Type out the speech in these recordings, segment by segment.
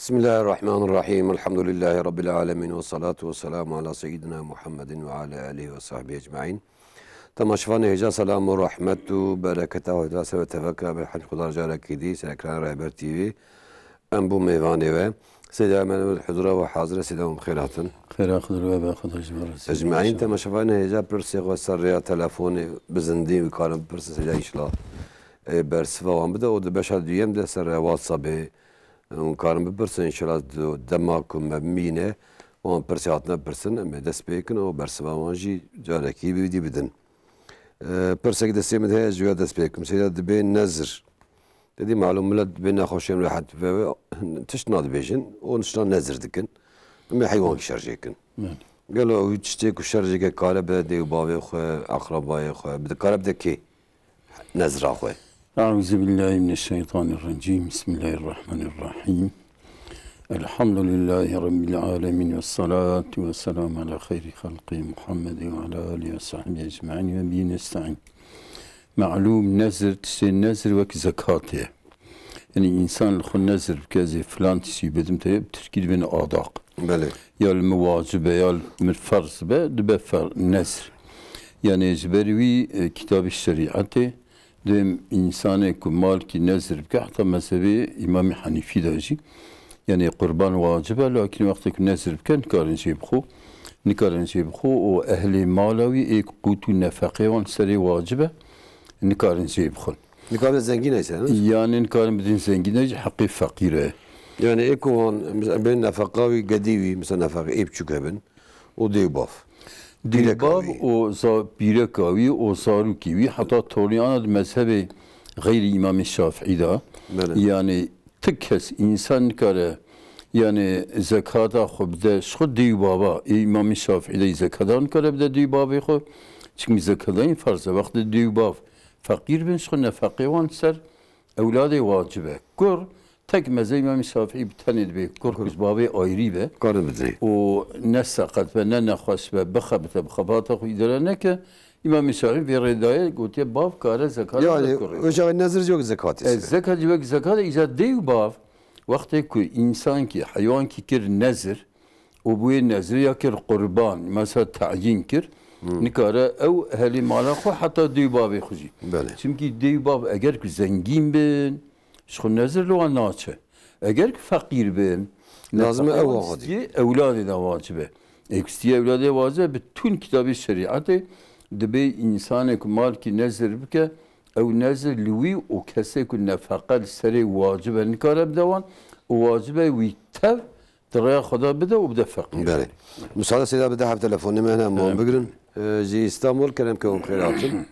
Bismillahirrahmanirrahim. Elhamdülillahi Rabbil alemin. Ve salatu ve selamu ala seyyidina Muhammedin ve ala alihi ve sahbihi ecma'in. Tamaşvan heca selamu rahmetu bereketa ve hidase ve tefekkü bil hal kudar carekidi. Sekran Rehber TV. En bu meyvani ve Seyyid Amenü huzura ve hazire seyyidamın khairatın. Khairat huzura ve khairat ecma'in. Ecma'in tamaşvan heca persik ve sarriya telefoni bizindi ve karım persik heca inşallah. Bersiva bide o da beşer diyem de sarriya WhatsApp'ı. اون کارم بپرسن انشالله دماغم مبینه و آن پرسیات نپرسن اما دست بیکن و برسوانجی جارکی بیدی بدن پرسک دستی مده جویا دست بیکم سیدا دبی نظر dedi malum millet beni hoşem rahat ve tışnadı bejin o nişna nezir dikin ama hayvan kişercekin galo o çiçek kişerceke kale be de bavi xo akrabayı xo bir de kale de ki nezra xo Euzubillahimineşşeytanirracim. Bismillahirrahmanirrahim. Elhamdülillahi Rabbil alemin ve salatu ve selamu ala khayri halqi Muhammed ve ala alihi ve sahbihi ecma'in ve bihi nesta'in. Ma'lum nezir, tişte nezir ve zekatiye. Yani insan lükhun nezir bkezi filan tişi bedim teyeb Türkiye beni adak. Bele. Yal muvacibe yal mirfarz be dübe nezir. Yani ecberivi kitab-ı şeriatı dem insane ku mal ki nezir bke hatta mezhebi İmam Hanifi daji yani kurban vacibe lakin vakti ku nezir bke nikarin jebxu o ehli malavi ek kutu nefaqevan seri vacibe nikarin jebxu nikar zengin ise yani nikarin bedin zengin ise hakkı fakire yani ekovan mesela ben nefaqavi gadivi mesela nefaqi epçük eben o deybaf Dilbab o birekavi o sarukivi hatta Toriyana mezhebi gayri İmam Şafii'da yani tıkkes insan kare yani zekata xubde şu dilbaba İmam Şafii'de zekadan kare de dilbabı xu çünkü zekadan farza vakti dilbab fakir ben şu nefaqevan ser evladı vacibe kur tek mezhe İmam Şafii bir tane de korkuz babı ayrı be. O ne sakat ve ne nexas ve bxabte bxabata idare ki İmam Şafii bir redaya gotiye bab kare zekat. Yani öyle nezir yok zekat. Zekat yok zekat icad değil bab. Vakti ki insan ki hayvan ki kir nezir o bu nezir ya kir kurban mesela tayin kir nikara ev ehli malakhu hatta değil babı xuji. Çünkü değil bab eğer ki zengin ben şu nezir lo naçe. Eğer ki fakir ben lazım evladı. Evladı da vacibe. Ekstiye evladı vacibe bütün kitabı şeriatı debe insane kumal ki nezir bike ev nezir liwi o kese ku nefaqal seri vacibe nikarab devan o vacibe vi tev دريا خدا بده وبده فقير. بله. مساعدة سيدا بده حب تلفوني من هنا مون بقرن جي اسطنبول كلام كون خيراتن.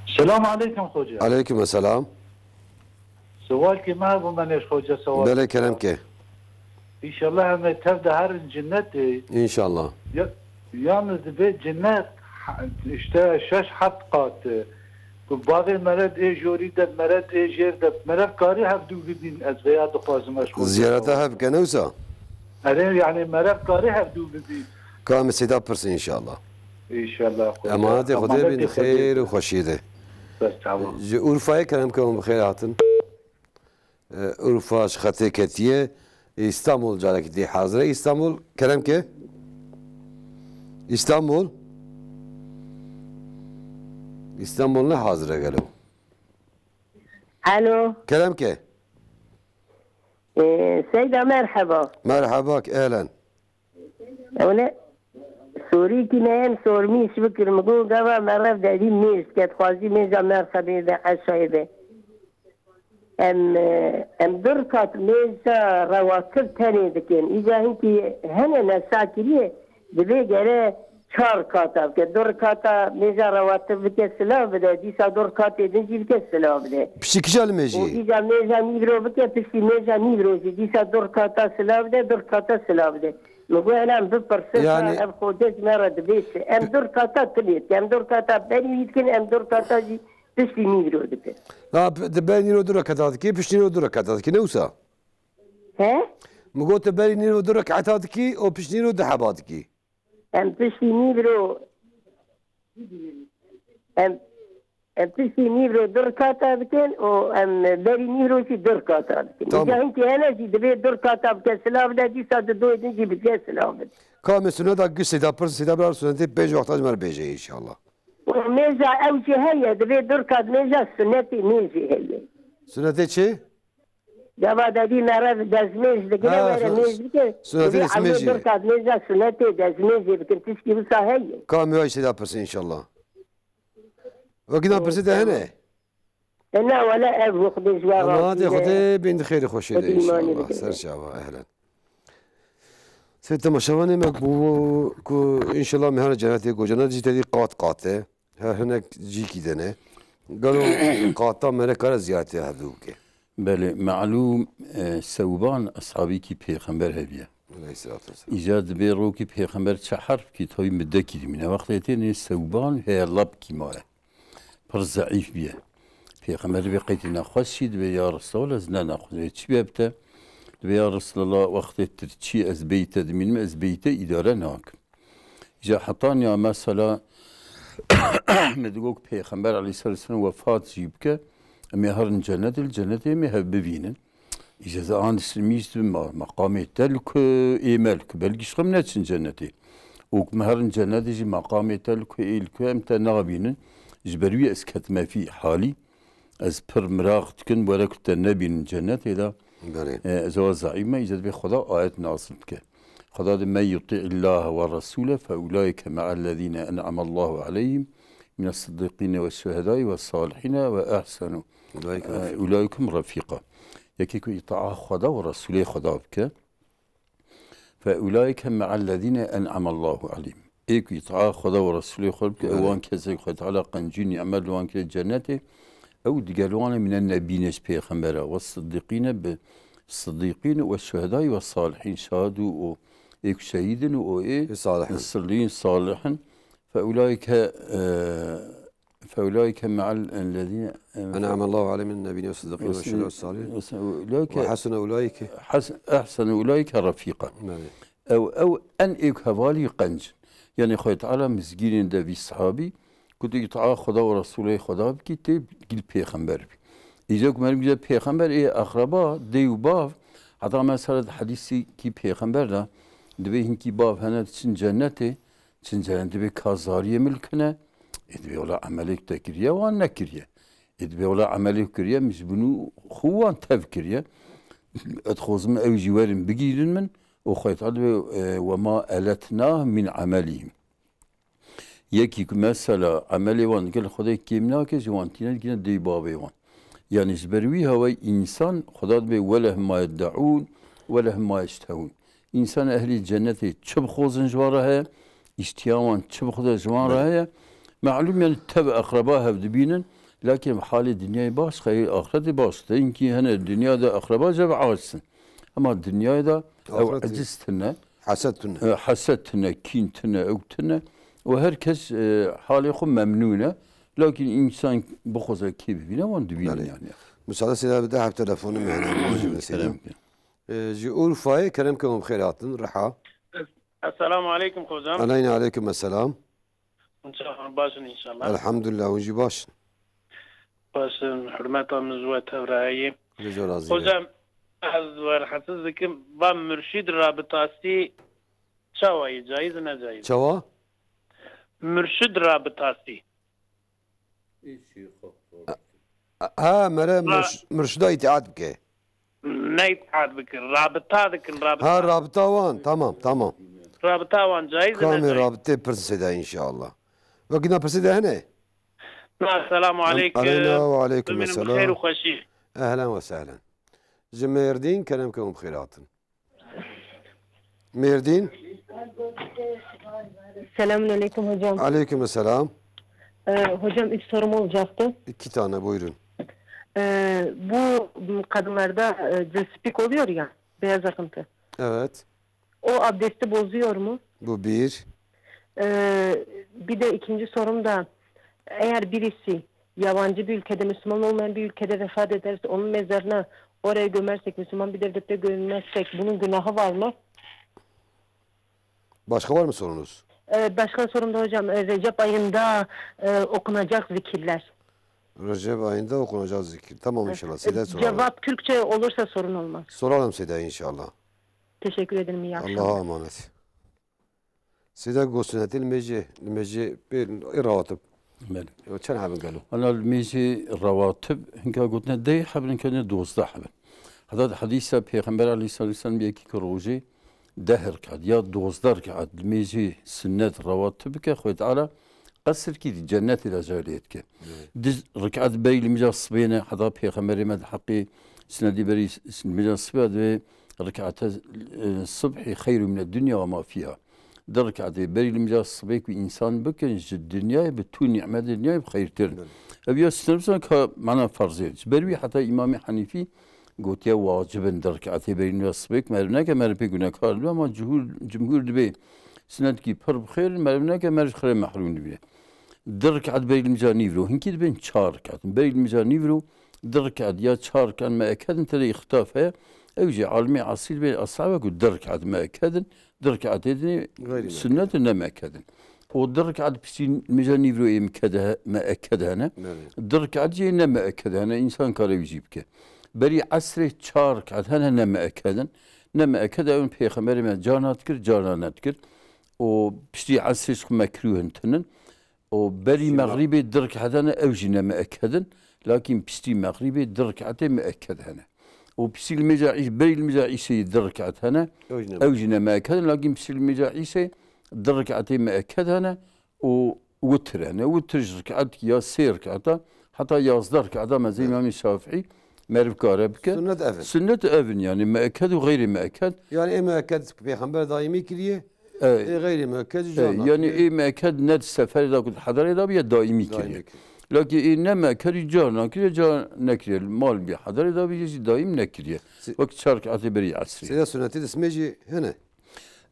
السلام عليكم خوجة. عليكم السلام. سؤال ki ما bu منش خوجة سؤال. بله كلام كي. İnşallah hem tevde her cennet. İnşallah. Yalnız bir cennet işte şaş hat katı. Bu bazı meret ejori de meret ejer de meret kari hep dubidin az veya duazım aşkı. Ziyarete hep kenevsa. Evet yani meret kari hep dubidin. Kam sida pırsı inşallah. İnşallah. Emanet Xuda bin xeyr ve xoşide. Tamam. Urfa'ya kelam kum bixeyr hatın. Urfa şxate ketiye İstanbul careketi hazır İstanbul kelam ki İstanbul İstanbul ne hazıra geliyor? Alo. Kelam ki? Seyda merhaba. Merhaba ehlen. Öyle Suri ki neyem sormuş fikir mıgul gava merhaba dedim ne isket khazi meza merhaba de aşağıda. Em dört meza ravakır tane diken. İzahin ki hene nesakiriye debe gere çar kata ke dört kata meza ravakır ke silah bide disa dört kata edinci ke silah bide. Pişikişal mezi. O iza meza nivro ke pişi meza nivro disa dört kata silah bide dört kata silah bide. Lugu elam bir persona ev kodes merad beş em dört kata tlit em dört kata beni yitkin em dört kata pişi nivro dike. Ha de niro dura katadki pişi niro dura katadki ne usa? He? Mugo te beni niro dura katadki o pişi niro dahabadki. Em pişi nivro Pisi nivro 4 kata bitin, o beri nivro şi 4 kata bitin. Tamam. Mücahin ki enerji de 4 kata bitin silah de disa de 2 edinci bitin silah bitin. Kame sünnet akgı seda pırs seda bir sünneti 5 vakta cmer beje inşallah. O meza evci heye de 4 kat meza sünneti mezi heye. Sünneti çi? Dava dedi merav dezmez de gene vere mezi ke. Sünneti ismeci. 4 kat meza sünneti dezmez bitin tiski bisa heye. Kame ay seda pırs inşallah. Vakit pırsı da hene. لا ولا أبغى خذ جواب. ما دي خدي بين خير خوشي إن شاء الله سر شابه أهلا. ستة مشاواني مكبو كو إن شاء الله مهنا جناتي كو جنات جي تدي قاطة هناك جي كيدنه قالوا قاطة مرة زيادة هذوك. بله معلوم ثوبان أصحابي كي پیغمبر هبيه. إيجاد بيرو كي پیغمبر شحر كي توي مدكي من وقت يتين ثوبان هي لب كي ماه. پر ضعيف بيه. پیغمبر به قید نخواستید و یا رسول الله از نخواست چی بیابته و یا رسول الله وقتی ترچی از بیت دمین از بیت اداره ناکن جا حتان یا مثلا مدگوک پیغمبر علیه السلام وفات جیب که امی هرن جنت الجنت امی هب ببینن اجازه آن اسلمیست مقام تلک ایملک بلگیش خم نتشن جنتی وک مهرن جنت جی مقام تلک ایلک امتا نابینن جبروی اسکت ما فی حالی از پر مراغ تکن ولا كنت نبي الجنة إذا زوا زعيمة إذا بخدا آيات ناصر که خدا ما يطيع الله والرسول فأولئك مع الذين أنعم الله عليهم من الصديقين والشهداء والصالحين وأحسن أولئكم رفيقا يكيكو إطاعة خدا ورسوله خدا بك فأولئك مع الذين أنعم الله عليهم إيكو إطاعة خدا ورسوله خدا بك أوان كذلك خدا على قنجين يعمل وان كجنته أو دجالوانا من النبيين بيغمبرا والصديقين بالصديقين والشهداء والصالحين شهدوا إيك شهيد وإيه الصالحين صالحا فأولئك مع الذين أنعم الله عليهم من النبيين والصديقين والشهداء والصالحين وحسن أولئك أحسن أولئك رفيقا أو أن إيك هوالي قنج يعني خويت على مسجين ده في صحابي كنت يطاع خدا ورسوله خدا بكي تب قل پیغمبر بي إذا كمان بيجا پیغمبر إيه أقربا ديو باف حتى مثلا حديثي كي پیغمبر ده دبي هنكي باف هنا تشن جنته تشن جنته دبي كازارية ملكنا دبي ولا عملك تكريا وان نكريا دبي ولا عملك كريا مش بنو خوان تفكريا أتخوزم أو جوارن بجيلن من وخيط عدبي وما ألتناه من عملهم یکی که مثلا عملی وان که خدای کیم ناکه جوان تینه که دی بابی وان یعنی جبروی هوای انسان خدا به وله ما يدعون وله ما يشتهون انسان اهل جنت چه بخوزن جواره ها اشتیاوان چه بخوزن جواره ها معلوم یعنی تبع اقربا هفت بینن لكن حال دنیای باش خیلی آخرت باش تا اینکه هنه دنیا دا اقربا جب عاجزن اما دنیا دا او عجزتنه حسدتنه کینتنه اوتنه وهركز حالي خو ممنونة لكن إنسان بخوزه كيف بينا وان دبينا يعني مساعدة سيدا بدأ حب تلفوني معنا موجب سيدا جئول فاي كلامكم بخيراتن رحا السلام عليكم خوزام علينا عليكم السلام إن شاء الله باشن إن شاء الله الحمد لله ونجي باشن باشن حرمتها من زواتها ورعاية خوزام أزور حسزكم بام مرشد رابطاسي شاوي جايز نجايز شوا مرشد رابطاسي ها مرة مرشدة اتعاد بك ما يتعاد بك رابطة ذيك ها رابطة وان تمام رابطة وان جايز كامل رابطة برسيدة إن شاء الله وقنا برسيدة هنا السلام عليكم علينا وعليكم السلام بخير وخشي أهلا وسهلا ميردين كلامكم بخيرات ميردين Selamünaleyküm hocam. Aleykümselam. Hocam 3 sorum olacaktı. 2 tane buyurun. Bu kadınlarda cespik oluyor ya, beyaz akıntı. Evet. O abdesti bozuyor mu? Bu bir. Bir de ikinci sorum da eğer birisi yabancı bir ülkede, Müslüman olmayan bir ülkede vefat ederse onun mezarına oraya gömersek, Müslüman bir devlette gömmezsek bunun günahı var mı? Başka var mı sorunuz? Başka sorum da hocam Recep ayında okunacak zikirler. Recep ayında okunacak zikir. Tamam inşallah. Seda soralım. Cevap Türkçe olursa sorun olmaz. Soralım Seda inşallah. Teşekkür ederim. İyi akşamlar. Allah'a emanet. Seda قوسنة المجي رواتب. بله. كان حابين قالوا. أنا الميجي الرواتب هنكا قلنا دي حبنا كنا دوزدا حبن. هذا حديث پیغمبر عليه الصلاة والسلام بيكي كروجي دهر كاد يا دوزدار كاد الميجي سنة رواتب كخوي تعالى قصر كي جنة الأجاريت كي. دز ركعت بيل مجا الصبينة هذا پیغمبر مد حقي سنة دي بري مجا الصبينة ركعت الصبح خير من الدنيا وما فيها. درك عدي بري المجال الصبيك وإنسان بكنج الدنيا بتون نعمة الدنيا بخير ترن. أبي أستنبسنا كمعنى فرضية. بري حتى إمام حنيفي قلت يا واجبا درك عدي بري المجال الصبيك مرناك مربي قلنا كارلو ما جمهور دبي سند كي بر بخير مرناك مرج خير محروم دبي. درك عد بري المجال نيفرو هنكي دبين شارك عد بري المجال نيفرو درك عد يا شارك كان ما أكد أنت اللي اختافها أوجي عالمي عصير بين أصحابك ودرك عد ما أكد درك عددني سنة ما أكدن ودرك عد بسين مجال نيفرو إيه مكدها ما أكدها أنا درك عد جينا ما أكدها أنا إنسان كاره يجيبك بري عصر شارك عد هنا ما أكدن نما أكدها أون بيخمر ما جانا نذكر وبشتي عصر مكروه تنن وبري مغربي درك عد أنا أوجينا ما أكدن لكن بشتي مغربي درك عد ما أكدها أنا وبسي المجاعيش بري المجاعيش دركعت هنا أوجنا ما أكد لكن بسي المجاعيش دركعت ما أكد هنا ووتر هنا وتر ركعت يا سير كعتا حتى يصدر كعتا ما زي الإمام الشافعي معرف كاربك سنة أفن يعني ما أكد وغير ما أكد يعني إيه ما أكد بيخمبر دائمي كليه إيه غير ما أكد يعني إيه ما أكد ند السفر إذا كنت حضر إذا بيا دائمي كليه لكن إنما كري جانا كري جان نكري المال بحضر إذا بيجي دائم نكريه وقت شارك عتبري عصري. سيدا سنة دسميجي هنا.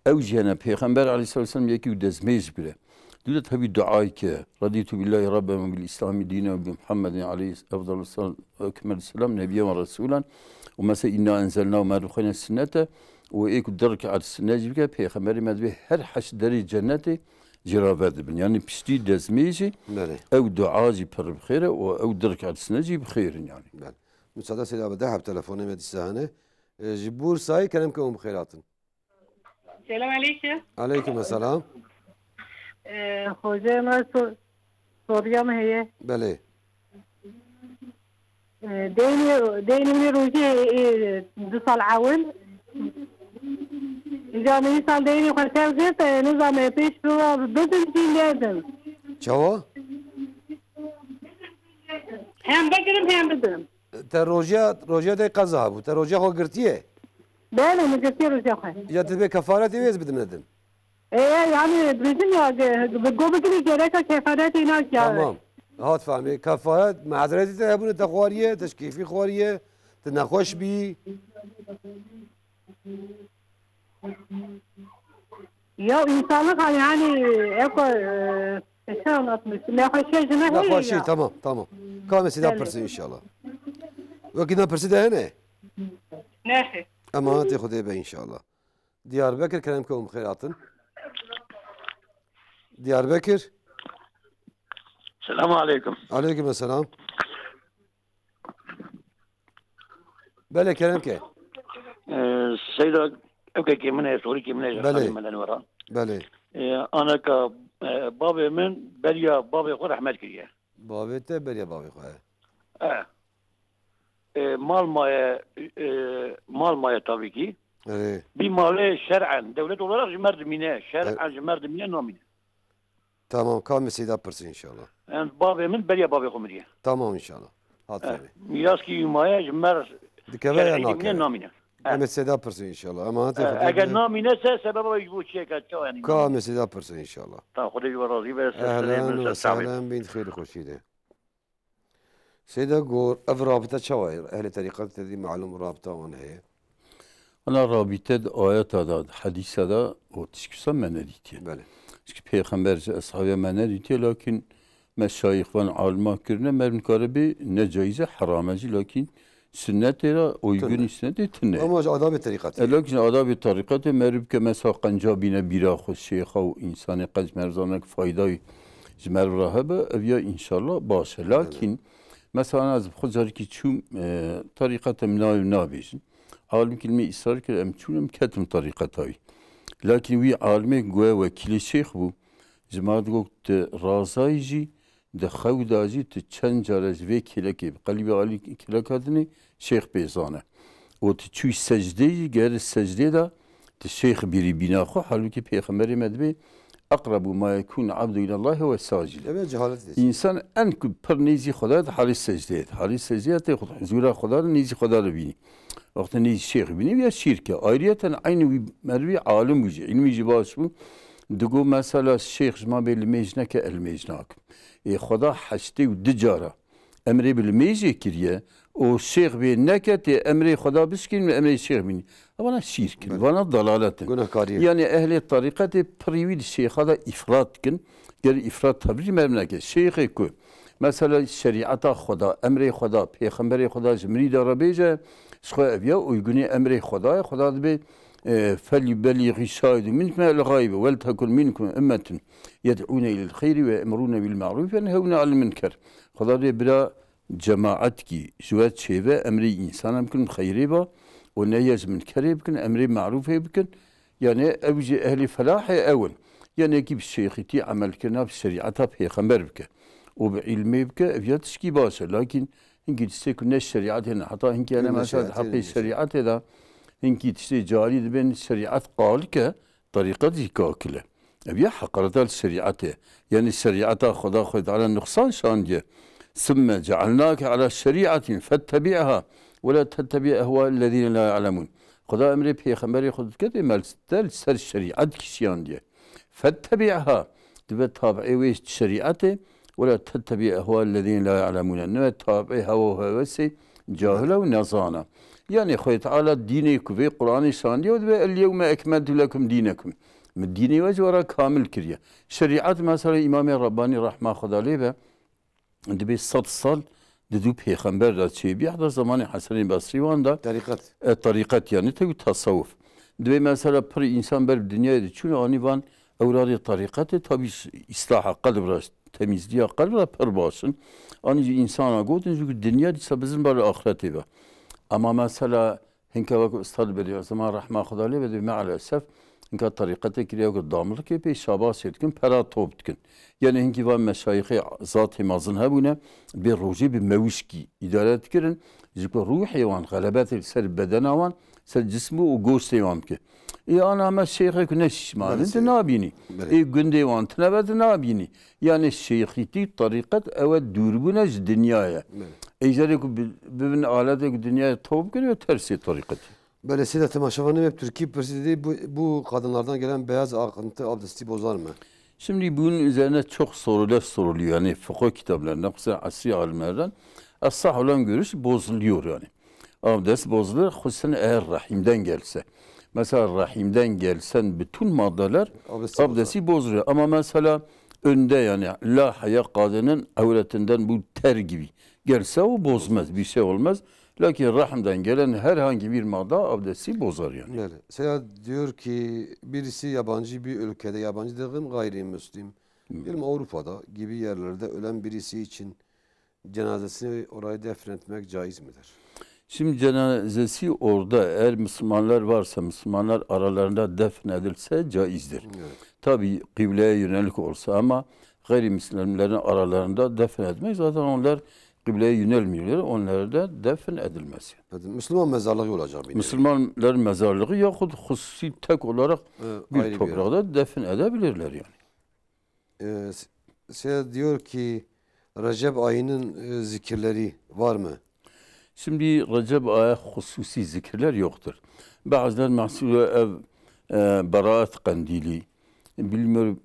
أوجي هنا بيغمبر عليه الصلاة والسلام يكي ودزميج بله. دولت هبي دعائك رضيت بالله ربا وبالإسلام دينا وبمحمد عليه أفضل الصلاة وأكمل السلام نبيا ورسولا ومسا إنا أنزلنا وما رخينا السنة وإيك درك على السنة جبك بيغمبر ما دبي هر حش دري جنتي جرافات بن يعني بشتي دزميجي او دعاجي بر بخير او درك على السنجي بخير يعني. مساعدة سيدة بدها بتلفوني مدي السهنة جبور ساي كلامكم بخيرات. السلام عليكم. عليكم السلام. خوزه ما سوريا ما هي. بله. ديني روجي دصال عاون. إذا من يصل ديني خلتها زيت نظام يبيش فيها بدل شيء لازم. شو؟ هم بدرم. روجيا ده قزاب وتروجيا هو قرتيه. لا ما قرتيه روجيا خير. يا تبي كفارة تبيز بدم ندم. إيه يعني بريزن يا بتقول بكري جريكا كفارات هناك يا. تمام. هات فهمي كفارات معذرتي تهبون تخوارية تشكيفي خوارية تنخوش بي. يا إنسانك يعني إيكو شلون أطمس لا خشية جناه لا خشية تمام كامل سيدا برسي إن شاء الله وكنا برسي ده هنا ناحي أما تاخذ به إن شاء الله ديار بكر كلامكم خيرات ديار بكر السلام عليكم عليكم السلام بله كلامك السيدة اوكي كي من سوري كي من بله ورا بله انا ك بابي من بريا بابي خو رحمت كريه بابي ته بريا بابي خو مال ما طبيعي كي بمال شرعا دولة ولا جمرد ميناء شرعا جمرد ميناء نوميناء تمام كامل سيدا برسي ان شاء الله انت بابي من بريا بابي خو مريه تمام ان شاء الله هات مياسكي ما جمر دكبايا نوميناء كامل سيدا برسي ان شاء الله اما انت اگر نوميناء سبب يجبو شيء كاتشو يعني كامل سيدا برسي ان شاء الله طيب خذي راضي بس اهلا وسهلا بنت خير خوشيده سيدا قول رابطه شواير اهل طريقه تدي معلوم رابطه وانا هي انا رابطه آيات هذا حديث هذا وتشكسا من ديتي بله çünkü peygamber ashabı men diyeti lakin meşayih ve alma kirne mermin karabi ne caize harameci lakin sünnet era uygun sünnet etne ama adab-ı tarikatı lakin adab-ı tarikatı merib ke mesela qancabine bira xoş şeyha o insanı qaz merzanak faydayı jmer rahabe evya inşallah baş lakin Mesela az bxuzar ki çum tarikata mnav nabijin. Alim kelime ısrar kere em çunum ketim tarikatavi. Lakin vi alime goya vekili şeyh bu. Cemaat gokt razayji de xewdaji te çend carez vekileki qalbi ali kilakadini şeyh bezane. O te çuy secdeyi ger secde da te şeyh biri bina xo halbuki peygamberi medbe akrabu ma yekun abdu ila Allah ve sajid. Evet cehalet. İnsan en per nizi Xuda da halis secde. Halis secde te huzura Xuda nizi Xuda bini. Vakti nizi şeyh bini ya şirke. Ayrıyeten aynı mervi alim bu. İlmi baş bu. Digo mesela şeyh jma bel mecneke el mecnak. Xuda haşte u dicara. Emre bil mecne kiriye. O şeyh be nekete emre Xuda biskin ve emre şeyh bini. Bana şirk, bana dalaletin. Yani ehli tarikatı privid şeyha da ifrat kin. Gel ifrat tabiri memleket. Şeyhi ku. Mesela şeriata Xuda, emre Xuda, peygamberi Xuda cimri de rabece. Şoya evya uyguni emre Xuda. Xuda be فَلْيُبَلِّغِ شَاهِدُ مِنْكُمْ الْغَيْبَ وَلْتَكُنْ مِنْكُمْ اُمَّةٌ يَدْعُونَ اِلَى الْخَيْرِ وَيَأْمُرُونَ بِالْمَعْرُوفِ وَيَنْهَوْنَ عَنِ الْمُنكَرِ. Xuda be bira cemaat ki jüvet çeve emri insan emkin hayri ba o neyez münkeri bikin emri ma'ruf bikin yani evci ehli felahı evvel yani ki bir şeyhiti amel kena bir şeriata peygamber bike o bir ilmi bike eviyat işki başa lakin hinki tiste ne şeriat yani hatta hinki yani mesela hakkı şeriat da hinki tiste cari ben şeriat qalke tarikat zikakile evya hakarat şeriat yani şeriata Xuda Teala nuksan şan diye ثم جعلناك على شريعة فاتبعها ولا تتبع أهواء الذين لا يعلمون. Xuda emri peygamberi xud kedi melstel ser şeriat kişiyan diye. Fettebi'ha dibe tabi'i ve şeriatı ve la tettebi ehvâllezîne la ya'lemûne. Ne tabi'i hava hevesi cahile ve nazana. Yani Xuda Teala dini ve Kur'an-ı şan diyor ve el yevme ekmeltu lekum dinekum. Dini ve cevara kamil kiriye. Şeriat mesela İmam-ı Rabbani rahma Xuda lebe dibe 100 sal dedi peygamber da çebi hatta zamanı Hasan-ı Basri vanda tarikat yani tabi tasavvuf. Dibe mesela per insan ber dünyada çünkü ani van evradı tarikatı tabi islaha kalbra temizliğe kalbra per basın. Ani insana godun çünkü dünya ise bizim bar ahireti var. Ama mesela hinka vak ustad beriyor zaman rahma Xuda ve maalesef hinka tarikatı kiriyor damlık epi şabas etkin pera toptkin. Yani hinki var meşayikhi zat-ı mazın hebune bir roji bir mevişki idare etkirin. Zikro ruhi van galebet ser bedena van ser cismu u goşte van ki. Ana ama şeyhek ne şişmanın de nabini. Günde van tnevet nabini. Yani şeyhiti tarikat evet dürbünez dünyaya. Ejderek bibin alete dünyaya tavuk görüyor tersi tarikat. Böyle silah maşavanı hep Türkiye presidi bu kadınlardan gelen beyaz akıntı abdesti bozar mı? Şimdi bunun üzerine çok sorular soruluyor. Yani fıkıh kitaplarında, mesela asri alimlerden as-sah olan görüş bozuluyor yani. Abdest bozulur, hususen eğer rahimden gelse. Mesela rahimden gelsen bütün maddeler abdesti bozuluyor. Ama mesela önde yani la haya kadının avletinden bu ter gibi gelse o bozmaz, bir şey olmaz. Lakin rahimden gelen herhangi bir madde abdesti bozar yani. Evet. Mesela diyor ki birisi yabancı bir ülkede, yabancı dediğim gayrimüslim, diyelim Avrupa'da gibi yerlerde ölen birisi için cenazesini oraya defnetmek caiz midir? Şimdi cenazesi orada eğer Müslümanlar varsa Müslümanlar aralarında defnedilse caizdir. Evet. Tabi kıbleye yönelik olsa ama gayrimüslimlerin aralarında defnetmek zaten onlar kıbleye yönelmiyorlar. Onlara da defn edilmez. Müslüman mezarlığı olacak. Müslümanların mezarlığı yahut hususi tek olarak bir toprakta defn edebilirler yani. Diyor ki Recep ayının zikirleri var mı? Şimdi Recep ayı hususi zikirler yoktur. Bazıları mahsulü ev beraat kandili, bilmiyorum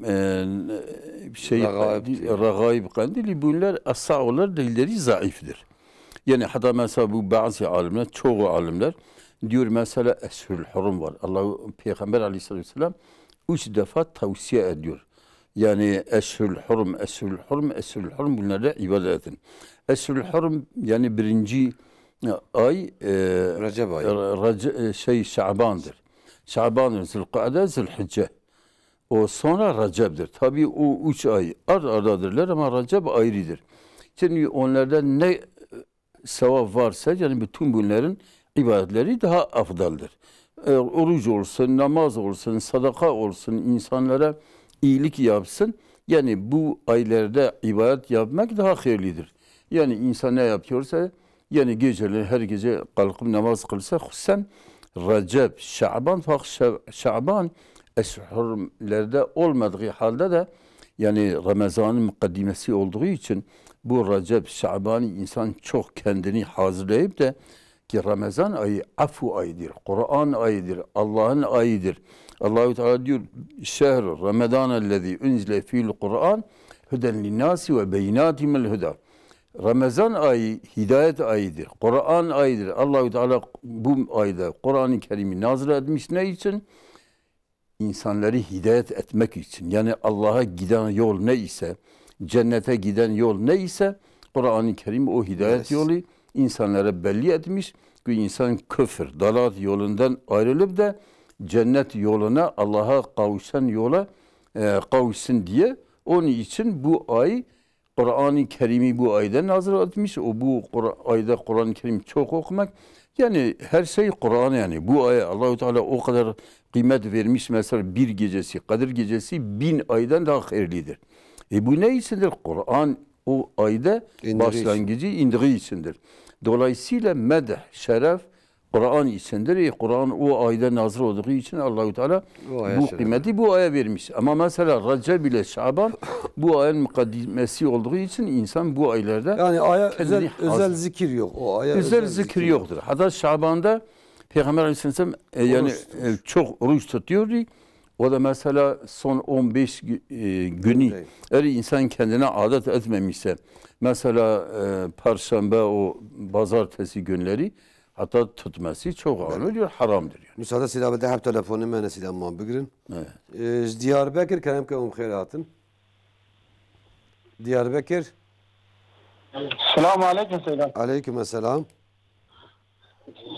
Ragaib kandili bunlar as-sağlar değilleri zayıftır. Yani hatta mesela bu bazı alimler, çoğu alimler diyor mesela Eşhurul Hurum var. Allah Peygamber Aleyhisselatü Vesselam 3 defa tavsiye ediyor. Yani Eşhurul Hurum, Eşhurul Hurum, Eşhurul Hurum bunlara ibadet edin. Eşhurul Hurum yani birinci ay Recep ayı. Şaban'dır. Şaban'dır, Zülkade, Zülhicce. O sonra Recep'dir. Tabii o 3 ay ardadırlar ama Recep ayrıdır. Şimdi onlardan ne sevap varsa yani bütün bunların ibadetleri daha afdaldır. Oruç olsun, namaz olsun, sadaka olsun, insanlara iyilik yapsın. Yani bu aylarda ibadet yapmak daha hayırlıdır. Yani insan ne yapıyorsa, yani geceleri her gece kalkıp namaz kılsa, hususen Recep, Şaban, fakat Şaban eşhurlerde olmadığı halde de yani Ramazan'ın mukaddimesi olduğu için bu Recep, Şaban'ı insan çok kendini hazırlayıp da ki Ramazan ayı afu ayıdır, Kur'an ayıdır, Allah'ın ayıdır. Allah-u Teala diyor, şehr Ramazan'ellezî unzile fi'l Kur'an huden linnâsi ve beyinâtimel huda. Ramazan ayı hidayet ayıdır, Kur'an ayıdır. Allah-u Teala bu ayda Kur'an-ı Kerim'i nazil etmiş ne için? İnsanları hidayet etmek için. Yani Allah'a giden yol ne ise, cennete giden yol ne ise Kur'an-ı Kerim o hidayet yolu insanlara belli etmiş. Bu insan küfür, dalat yolundan ayrılıp da cennet yoluna, Allah'a kavuşan yola kavuşsun diye. Onun için bu ay Kur'an-ı Kerim'i bu ayda nazil etmiş. Bu ayda Kur'an-ı Kerim çok okumak. Yani her şey Kur'an yani. Bu ay Allah-u Teala o kadar kıymet vermiş. Mesela bir gecesi, Kadir gecesi 1000 aydan daha hayırlıdır. Bu ne içindir? Kur'an o ayda başlangıcı indiği içindir. Dolayısıyla medh, şeref Kur'an içindir. Kur'an o ayda nazil olduğu için Allah-u Teala bu kıymeti bu aya vermiş. Ama mesela Recep ile Şaban bu ayın mukaddimesi olduğu için insan bu aylarda yani aya özel zikir yok. O aya özel zikir yoktur. Hatta Şaban'da Peygamber Aleyhisselam yani çok oruç tutuyordu. O da mesela son 15 günü eğer insan kendine adet etmemişse mesela Perşembe o pazartesi günleri hatta tutması çok ağır diyor, haramdır. Yani. Müsaade silahı da hep telefonu menesiyle man bigirin. Diyarbakır kerem ke khairatın. Diyarbakır. Selamun aleyküm selam. Aleykümselam.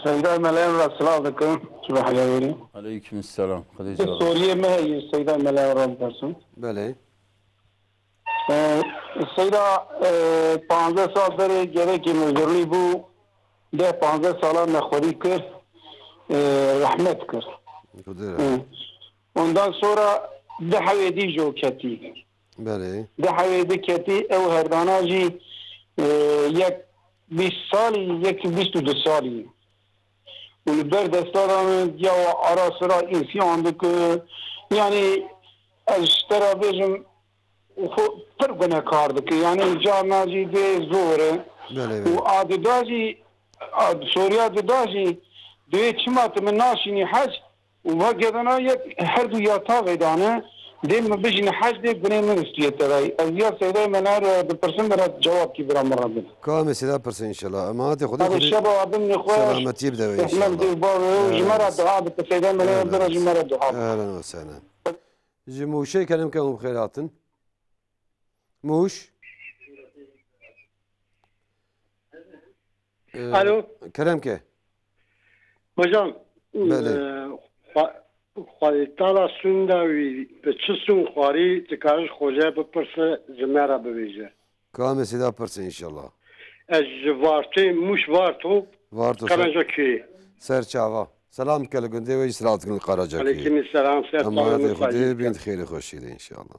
Seyda Melayan ve selamu aleyküm. Subhanallah. Aleykümselam. Suriye mi है Seyda Melayan Ramazan? Bale. Seyda 15 saatleri gerek mezurli bu de 15 saat nexwari kir rahmet kir. Ondan sonra de havedi jo keti. Bale. De havedi keti ev herdanaji yek 20 sali yek 22 sali. ولبر دستاران یا آراسرا انسان دک یعنی اشترا بیشم پر گناه کار دک یعنی جاناجی به زوره و عادداجی سوریا دداجی دوی چمات من ناشینی حج و وقتنا یک هر دو یاتا ویدانه دیم بجن حج دی گناه من استیت رای از یا سیده منار د پرسن برات جواب کی برام مراد کام سیده پرسن ان شاء الله اما هات خودی خودی شبا ابن نخوش سلامتی بده ان شاء الله جمره دعاء بتسيده منار در جمره دعاء اهلا وسهلا جموشي كلام كم خيراتن موش Alo. Kerem ke. Hocam. Bəli. Xalitala sundavi beçisun xari tıkarış hoca bepirse cemera bevece. Kame sida pırsı inşallah. Ez vartı muş vartı. Vartı. Karacaki. Serçava. Selam kele günde ve isratın Karacaki. Aleykümselam. Ama hadi xudi bin xeyri xoşiydi inşallah.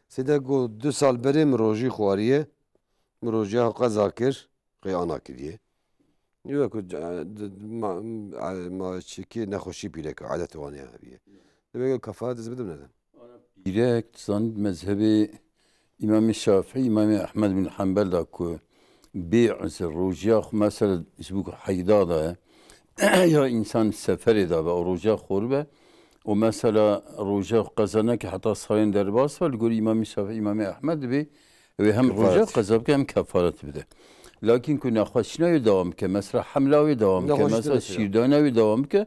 Sida go 2 sal berim roji xwariye. Roja qaza kir. Qiyana kiriye. Yok ma çiki nexoşi bile ki adet vaniye abiye. Demek kafa dizmedim neden? Direkt zanned mezhebi İmam Şafii, İmam Ahmed bin Hanbel da ku bi'z rujah mesela isbuk hayda da ya insan sefer eda ve rujah khurbe o mesela rujah kazana ki hatta sayın derbas var gör İmam Şafii, İmam Ahmed ve hem rujah kazab hem kefaret bide. Lakin ku nakhashna devam ke mesela hamla devam ke mesela şirdana devam ke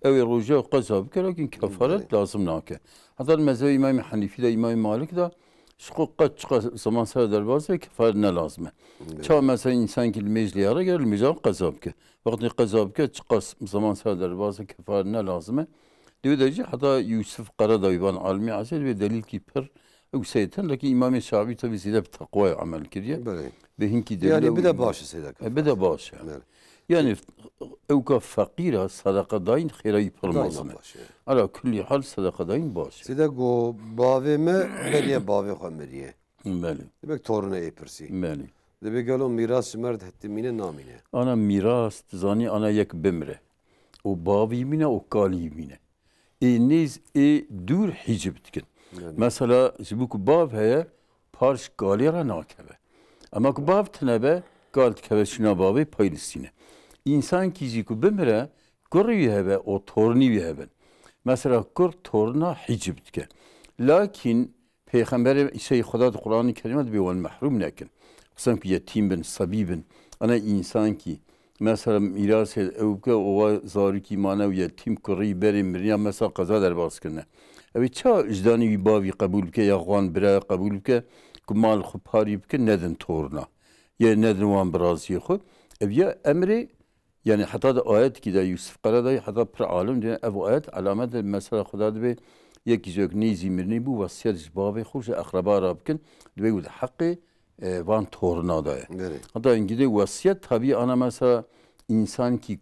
ev rujah kazab ke lakin kefaret lazım nake. Hatta mezhebi İmam Hanifi de İmam Malik da şu kaç zaman sonra derbazı kefaret ne lazım. Çağ mesela insan ki mecliyara gelmeyecek kazab ke. Vakti kazab ke çıkas zaman sonra derbazı kefaret ne lazım. Diyor da hatta Yusuf Karadayıvan almi asil ve delil ki per او سيتن لكن امام الشافعي tabii ziyade bir takva amel kiriye بله ve hinki يعني بدا باش سيدك beda baş yani evka fakira sadaka dayin khira yapılmaz mı? Ala kulli hal sadaka dayin baş. سيدك و باوي ما بليه باوي خمريه Beli. demek torunu epirsi Beli. demek galo miras mert hatta mine namine Ana miras zani ana yek bimre. O bavi mine o kali mine. Niz dur hicib dikin. Mesela bu bav heye parş galera nakebe. Ama ku bav tnebe galt keve şuna bavi paylisine. İnsan kizi ku bimre kurri hebe o torni hebe. Mesela kur torna hicib dikin. Lakin Peygamber Xuda Kur'an-ı Kerim'de bir ol mahrum nekin. Kısam ki yetim bin, sabi bin. Ana insan ki mesela miras evke ova zariki manev yetim kırı beri mirya mesela kaza der baskına. Evet ça icdani bir bavi kabul ke ya gwan bira kabul ke kumal khupari ke neden torna. Ya neden wan brazı xo. Ya emri yani hatta da ayet ki de Yusuf Karadayı hatta per alim diye ev ayet alamet mesela Xuda de yeki jök nizi mirni bu vasiyet bavi xoş akraba rabkin de bu hakkı van torna da. Hatta İngilizce vasiyet tabi ana mesela insan ki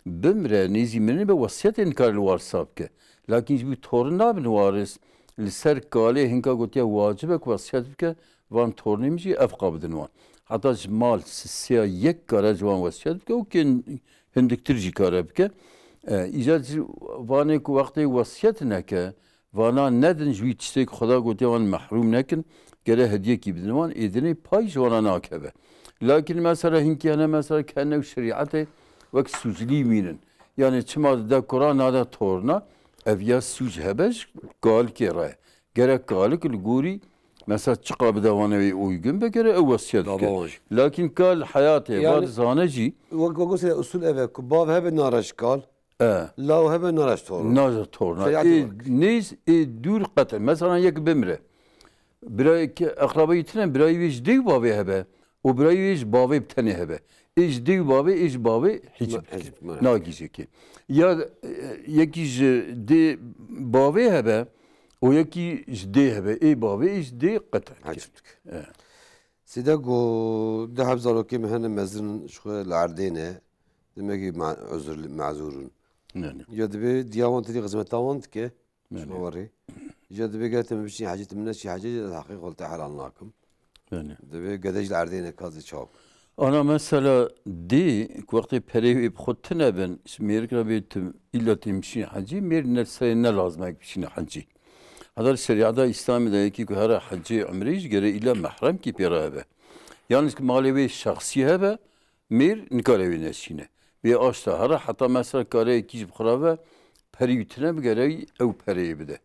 bimre nizi mirni be vasiyet inkar varsa ke. Lakin bu torna bin varis liser kale hinka gotiya vacibek vasiyet ke van tornimci efqabdin van. Hatta mal siya yek garaj van vasiyet ke o ki hindiktirci karab ke. İcat vane ku vakti vasiyet neke vana neden jwi çistek Xuda gotiya van mahrum nekin gere hediye ki bidin van edini pay jwana nakebe. Lakin mesela hinkiyane mesela kendi şeriatı vek sucli minin. Yani çima da Kur'an da torna evya suc hebej gal kere. Gerek galik guri mesela çıkab davana uygun be gere vasiyet ke. Lakin kal hayatı vad zaneci vek gosle usul eve ku bav hebe naraş kal la hebe naraş torna. Naraş torna. Niz dur qat. Mesela yek bimre. Birey ki akrabayı tine birey viş değil bavi hebe. O birey viş bavi tane hebe. İş değil bavi, iş bavi hiç nagize ki. Ya yekiş de bavi hebe, o yekiş de hebe, bavi iş de qat. Sida go de habzaro ki mehne mezrin şu lardine demek ki özür mazurun. Ya de bir diyavan tedi hizmet tavant ki şuvari. جد بقى تمشي حاجة من شي حاجة الحقيقة قلت حلال ناكم. يعني. دبي قديش العردين كازي شاو. أنا مثلا دي وقت بريء بخدتنا بن ميرك ربيتم إلا تمشي حجي مير نرسلنا لازم يمشي حجي. هذا الشريعة الإسلامية ده كي كهرا حجي عمريش جري إلا محرم كي بيرابه. يعني مالوي شخصية به مير نكالوي نشينه. بيأشتا هرا حتى مثلا كاري كيش بخرابه بريء بجري أو بريء بده.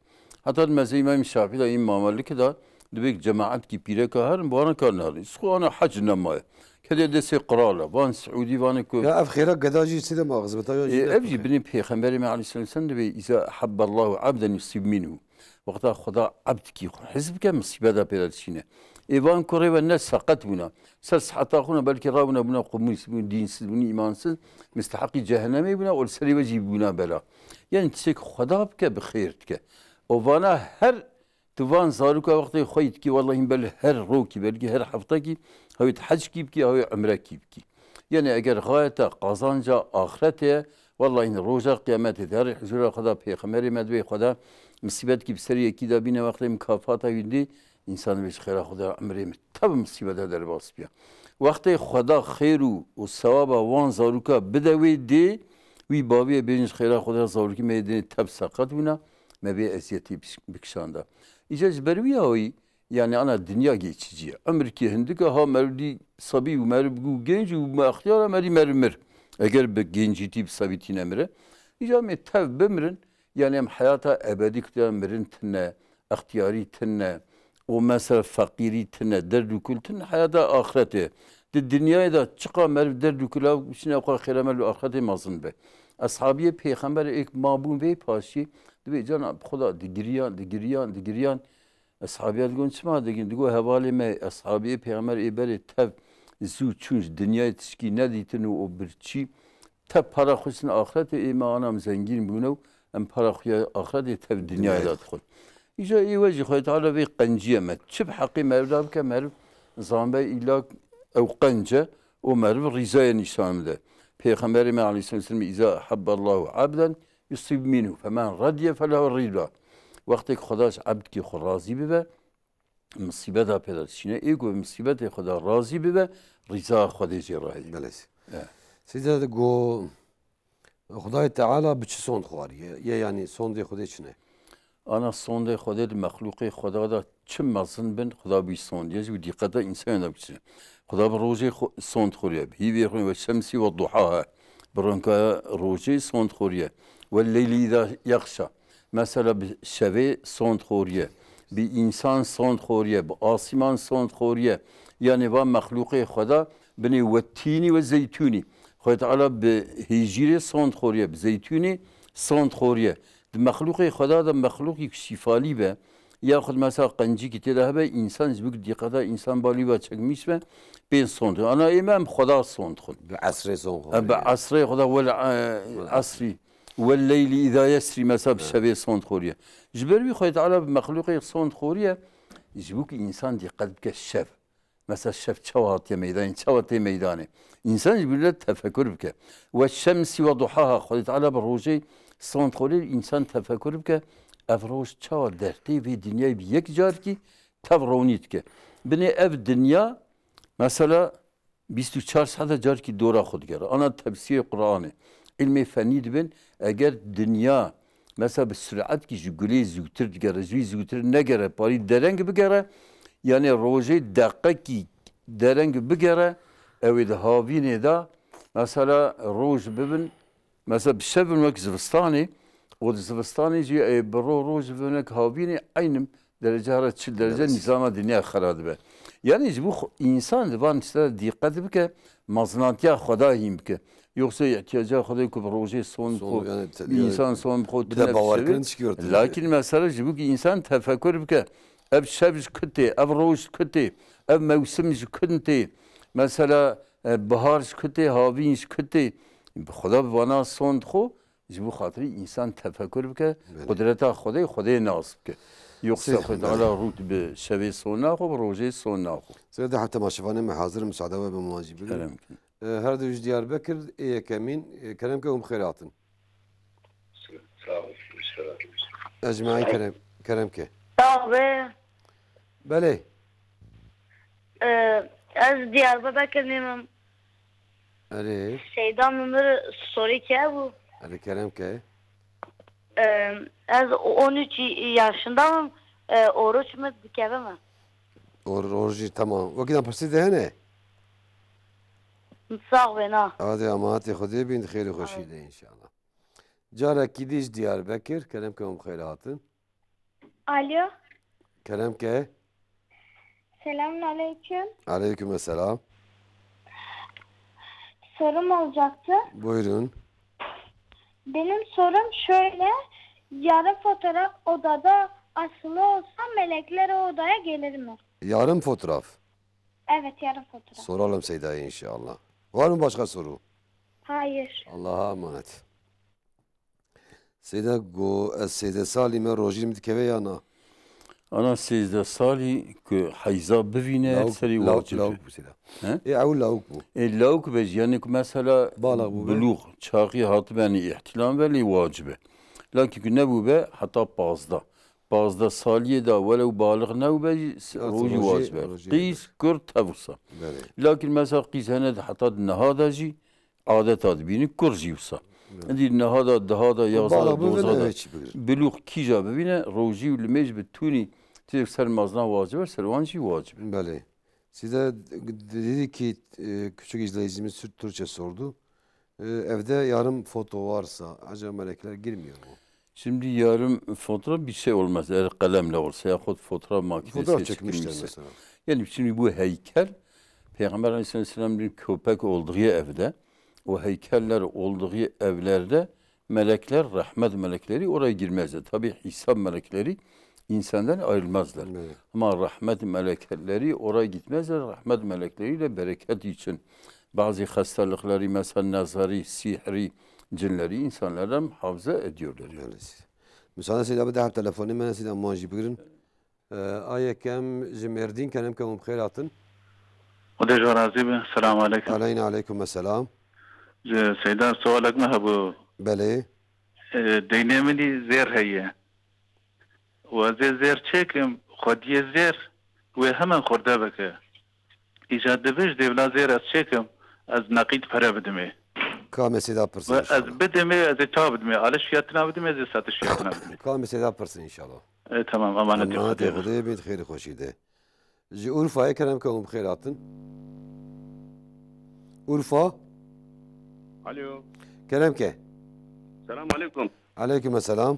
Hatta mesela İmam Şafii de İmam Malik de demek cemaat ki pire kahar bu ana karnar. İskuana hac namaya. Kede de se qrala. Van Saudi van ko. Ya af khira gadaji side mağzbata ya. Evci bini Peygamberi aleyhisselam de iza habballahu abden yusib minhu. Vaqta Xuda abd ki hizb ke musibada peradişine. Evan kore ve ne sakat buna. Sas hatta khuna belki ravna buna qumus bu dinsiz bunu imansız müstahaki cehenneme buna ol seri buna bela. Yani tsek Xuda ke bi khair ke. Ovana her tuvan zaruka vakti khoyt ki vallahi bel her roki belki her hafta ki havit hac ki havi umre ki. Yani eğer gayete kazanca ahirete vallahi roja kıyamet der huzura Xuda peygamberi medve Xuda musibet ki seri ki da bine vakti mükafata yindi insan beş khira Xuda umre tab musibet der basbiya. Vakti Xuda khairu o sevaba van zaruka bedevi de vi babiye beniş khira Xuda zaruki medeni tab sakat buna mebi eziyeti bikşanda. İcaz berviya oy yani ana dünya geçici. Amerika hindika ha merdi sabi ve merbu genç ve mahtiyara mermer. Eğer bir genciti bir sabitin emre. İcaz met tav bemrin yani hem hayata ebedi kıyan merin tenne, ihtiyari tenne, o mesela fakiri tenne, derdu kul tenne hayata ahirete. De dünyaya da çıka merv derdu kula şine o khiremel ahirete mazın be. Ashabiye peygamber ek mabun ve paşi Dibe Cenab Xuda digiriyan ashabiyat gon çma digin digo havale me ashabiye peygamber ibere tev zu çunj dünya tişki ne ditinu o birçi te para xusn ahirete imanam zengin bunu em para xuya ahirete tev dünyaya da tıkıl. İca evci Xwed Teala ve qenciye me. Çi hakkı mevda bike merv zambe illa ev qence o merv rizaya nişan de. Peygamberimiz Aleyhisselam iza habballahu abden yusib minhu femen radiye felehu rida. Vakti ki Xudaş abd ki xu razı bibe musibet apeder. Şine ego musibet Xuda razı bibe riza Xwedê jê rahî. Belês. Size de go Xudayê Teala bi çi sond xwariye? Ye yani sondê Xwedê çi ne? Ana sondê Xwedê li mexluqê Xuda da çi mezin bin Xuda bî sondiye jî dîqeta însan da biçîne. Xuda bi rojê sond xwariye. Hîvê xwe ve şemsî ve duhaha. Bi ronkaya rojê sond xwariye. Ve leylî îza yaxşa. Mesela bi şevê sond xwariye. Bi insan sond xwariye. Bi asîman sond xwariye. Yani va mexluqê Xuda binê ve tînî ve zeytûnî. Xwed Teala bi hêjîrê sond xwariye. Bi zeytûnî sond xwariye. Di mexluqê Xuda da mexluqî şîfalî be. Yaxud mesela qencîkî têda hebe insan ji ber dîqeta insan balî ve çekmiş ve pê sond. Ana ême em Xuda sond xwin. Bi esrê sond xwariye. Bi esrê Xuda wel esrî. Welleylî îza yesrî mesela bi şevê sond xwariye. Ji ber wî Xwed Teala bi mexluqê sond xwariye ji bo ku insan dîqet bike şev. Mesela şev çawa hatiye meydanê, çawa tê meydanê. İnsan ji ber tefekkür bike. Ve şemsî ve duhaha Xwed Teala bi rojê sond xwariye insan tefekkür bike. Ev roj çawa dertê vê dinyayê bi yek car kî tev ronî dike. Binê ev dinya mesela 24 saate car kî dora xwe digere. Ana tefsîrê Qur'anê. İlmê fenî dibin eger dinya mesela bi süratkî ji gulê zûtir digere, ji wî zûtir negere, parî dereng bigere, yani rojê deqekî dereng bigere, ew ê di havînê da mesela roj bibin, mesela bi şev bin wek zivistanê, o di zivistanê jî bi roj bibin wek havînê aynı derece hera çil derece nizama dinya xera dibe. Yani ji bo insan di van tiştê dîqet bike, mazinatiya Xuda hîn bike. Yoksa ihtiyaca Xwedê ku bi rojê son bir insan son xwe Bir de bawarkirin çıkıyor. Lakin mesela ji bo ki insan tefekkür bike. Ev şev ji ku tê, ev roj ji ku tê, ev mewsim ji ku tê. Mesela bihar ji ku tê, havîn ji ku tê. Xuda bi vana sond xwe ji bo xatirî insan tefekkür bike. Kudreta Xwedê nas bike. Yoksa Xwed Teala rût bi şevê son naxwe, bi rojê son naxwe. Sede hatta maşifanê me hazir müsaade ve bi muacî bigrin. Her du ji Diyarbekir yekemîn keremke û bixêr hatin. Ecmaî keremke. Abi, Belê. ez Diyarbakırlıyım. Erê. Şeyda Mümür soru ki bu. Erê keremke. Ez 13 yaşındayım. Oruç mu dikeve mi? Orjî tamam. Wekî pirsî de hene? Sağ ve na. Hadi amatê Xwedê bin xêrê xweşî de inşallah. Carekî dî ji Diyarbekir keremke û bixêr hatin. Alo. Keremke. Selamünaleyküm. Aleykümselam. Sorum olacaktı. Buyurun. Benim sorum şöyle. Yarın fotoğraf odada asılı olsa melekler o odaya gelir mi? Yarın fotoğraf. Evet, yarın fotoğraf. Soralım Seyda'ya inşallah. Var mı başka soru? Hayır. Allah'a emanet. Seyda go Seyda Salim'e rojim dikeve yana. Ana 13 salî ku heyza bivîne serî vacib. Lavuk bu Seyda. Ev lavuk bu. Lavuk be yani mesela buluğ çağı hatibeni ihtilam veli vacibe. Lakin ne bu be hatta bazda saliye da velev balık ne bu be roji vacibe. Qis kur tavsa. Lakin mesela qis hene hatta nehada jî adet adbini kur jîvsa. Edi nehada dahada yazada dozada buluğ kîja bibine roji û limej bitûnî têk ser mazna vacibe servan jî vacibe. Bale. Size dedi ki küçük izleyicimiz Türkçe sordu. Evde yarım foto varsa acaba melekler girmiyor mu? Şimdi yarım fotoğraf bir şey olmaz. Eğer kalemle olsa yahut fotoğraf makinesi çekmişler mesela. Yani şimdi bu heykel Peygamber Aleyhisselam'ın bir köpek olduğu evde, o heykeller olduğu evlerde melekler, rahmet melekleri oraya girmezler. Tabi hesap melekleri insandan ayrılmazlar. Evet. Ama rahmet melekleri oraya gitmezler. Rahmet melekleriyle bereket için bazı hastalıkları mesela nazari, sihri, cinleri insanlardan muhafaza ediyorlar. Evet. مثلا سيدا بدها تلفوني ما سيدا ماجي بقرن آية كم جمردين كلام كم بخيراتن ودي جوارازي السلام عليكم. عليكم السلام. سيدا سؤالك ما هو بله دينامني زير هي وزير تشيكم خدي زير وهم خورده بك إيجاد دبش دبلا زير تشيكم از نقيد فرا بدمي كام سيدا برسن از بدمي از تا بدمي على شياتنا بدمي از ساتش شياتنا بدمي كام سيدا برسن إن شاء الله. تمام أمانة خدي بيت خير خوشي ده جي أورفا كلام كم بخيراتن أورفا الو كلام كه السلام عليكم. عليكم السلام.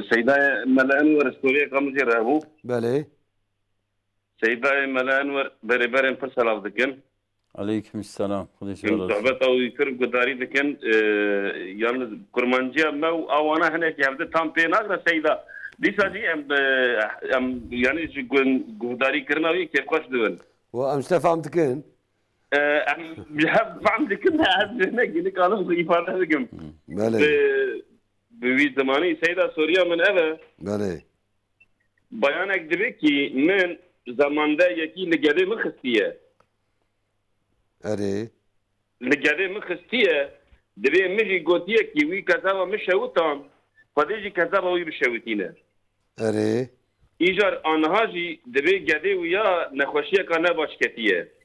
سيداي ملا انور استوريا كم زير ابو بله سيداي ملا انور بريبرن فرسل افدكن عليكم السلام. كم صحبت او يكرم قداري دكن يالنز كرمانجيا مو او انا هناك يبدا تام بيناغ سيدا ديساجي ام يعني قداري كرناوي كيف قاش دون وامشتا فهمتكن بحب فهمتك انها هناك اللي كانوا ضيفان هذكم بله بوي زماني سيدا سوريا من هذا بله بيانك دبكي من زمان ده يكي لقاده مخستيه اري لقاده مخستيه دبي مجي قوتيه كي وي كذا مش شوتان فديجي كذا وي بشوتينا اري ايجار انهاجي دبي قاده ويا نخوشيه كان باشكتيه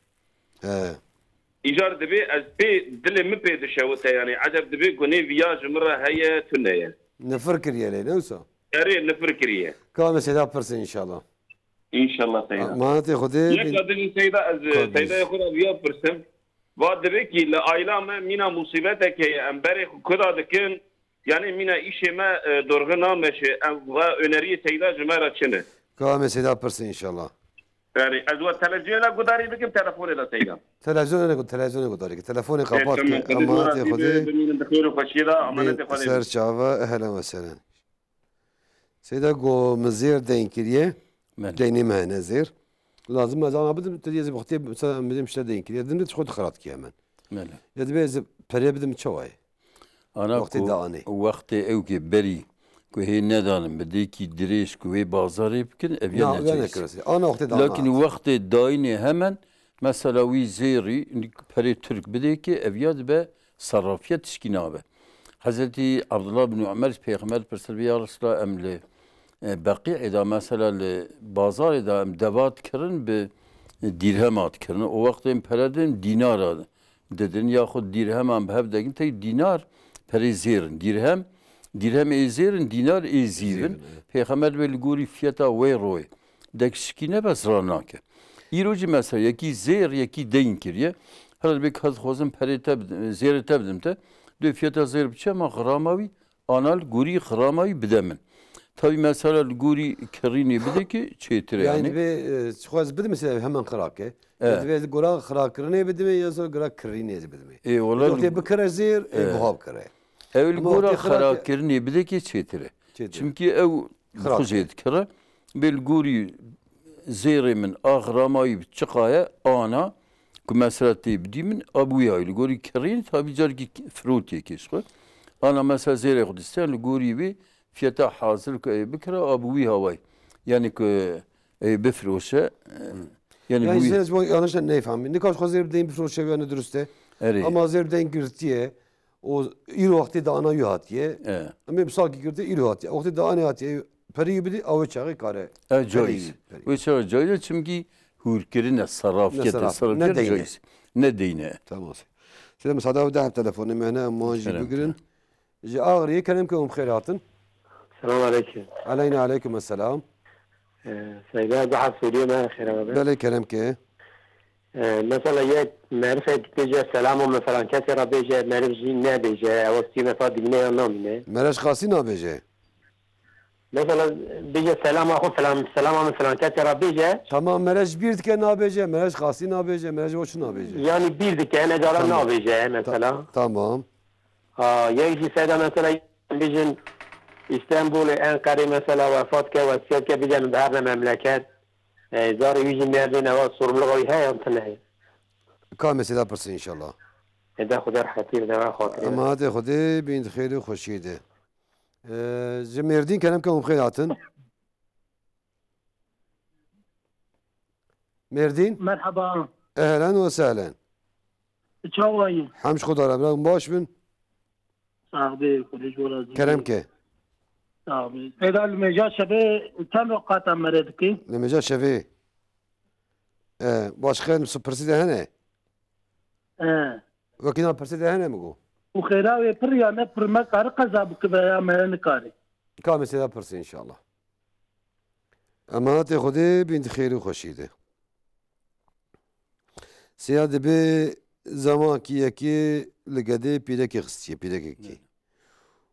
ايجار دبي از بي دل مبي دشوته يعني عجب دبي كوني فياج مره هي تنيه نفركر يا لي نوسا اري نفركريه كام سيدا برسن ان شاء الله. ان شاء الله سيدا ما تاخذي يقدر سيدا از سيدا ياخذ ابيا برسن بعد دبي كي لعائله ما مينا مصيبتك هي امبارح كذا دكن يعني مينا ايش ما درغنا ماشي انري سيدا جماره شنو كام سيدا برسن ان شاء الله. يعني ازوا تلفزيون قداري بكم تلفوني لا سيدا تلفزيون قداري تلفوني قباط اما تاخذي سر شافا اهلا وسهلا. سيدا جو مزير دين كريه ديني ما نزير لازم مثلا بدم تدي وقتي مثلا بدم مش دين كريه بدم تاخذ خرات كمان ماله يد بيز بري بدم تشوي انا وقتي اوكي بري كو هي ندانم بديكي دريش كو هي بازاري بكن ابيان انا وقت دانا لكن وقت دايني همن مثلا وي زيري بري ترك بديكي ابياد به صرافيه تشكينابه حضرتي عبد الله بن عمر پیغمبر پرسلبي رسول امل بقي اذا مثلا بازار اذا دبات كرن به درهمات كرن او وقت پردن دينار ددن ياخد درهم هم به دگin تي دينار پري زيرن درهم ایزیرن دینار ایزیرن پیغمبر ولی گوری فیتا ویروی دکشکینه بس راناکه ایروجی مثلا یکی زیر یکی دین کریه هر بیک هز خوزم پری تب زیر تبدم ته دو فیتا زیر بچه ما غراماوی آنال گوری غراماوی بدمن tabi mesela guri kerini bide ki çeytire yani. Yani be şuaz bide mesela hemen kırake. Ve gura kırakırını bide mi yazıyor gura kerini bide mi. Ola. Yok bir kere zir buhab kere. Evvel gura kırakırını bide ki çeytire. Çünkü ev kuzeyt kere bel guri zirimin ağramayı çıkaya ana kumesrati bidimin abuya ile guri kerini tabi car ki fruti keşke. Ana mesela zire kudisten guri bir fiyata hazır ki bir kere abuvi havay. Yani ki bifroşe yani siz bu yanlış ne fahmin? Ne kadar hazır bir bifroşe yani dürüstte. Ama hazır den girtiye o il vakti de ana yuhatiye. Ama bir sakin girdi il yuhatiye. Vakti de ana yuhatiye. Peri bidi av çağı kare. Caiz. Bu çağı caiz çünkü hurkerine sarafiyet ne deyine. Ne deyine. Tamam. Size müsaade edin telefonu mehne maji bugün. Ji ağrıya kelimkom khairatın. السلام عليكم. عليكم السلام. سيدنا جحا سوريا ما خير بله كلام كه. مثلا يك معرفة بيجي سلام مثلا كسر بيجي معرفة جين نه بيجي أوستي مثلا دمنه نامينه. مرش خاصي نه بيجي. مثلا بيجي سلام أخو سلام مثلا كسر بيجي. tamam مرش بيرد كه نه بيجي مرش خاصي نه بيجي مرش وش نه بيجي. يعني بيرد كه أنا جالا نه بيجي مثلا. tamam. يجي سيدا مثلا بيجي İstanbul'u Ankara mesela vefat ke vasiyet ke bilen her memleket zar yüzü nerede ne var sorumluluğu hayat ne كامل سيدا برسي إن شاء الله. إذا خدر حتير دوا خاطر. أما هذا خدي بين خير وخشيدة. Merdin kerem ke umxeyr hatin. Merdin? Merhaba. Ehlen ve sehlen. Çavayı. Hamş kudara bırak baş bin. Sahibi kolej olacak. Kerem ke. Sahibi. Eda meca şebe tam vakata meredki. Meca şevi. Başka persi de hene. Vakina persi de hene mi go? Bu khira ve pır ya ne pırma kar kazab ki veya mehne kari. Kam mesela persi inşallah. Ama te khode bint khayri khoshide. Siyade be zaman ki yeki legade pireke xstiye pireke ki.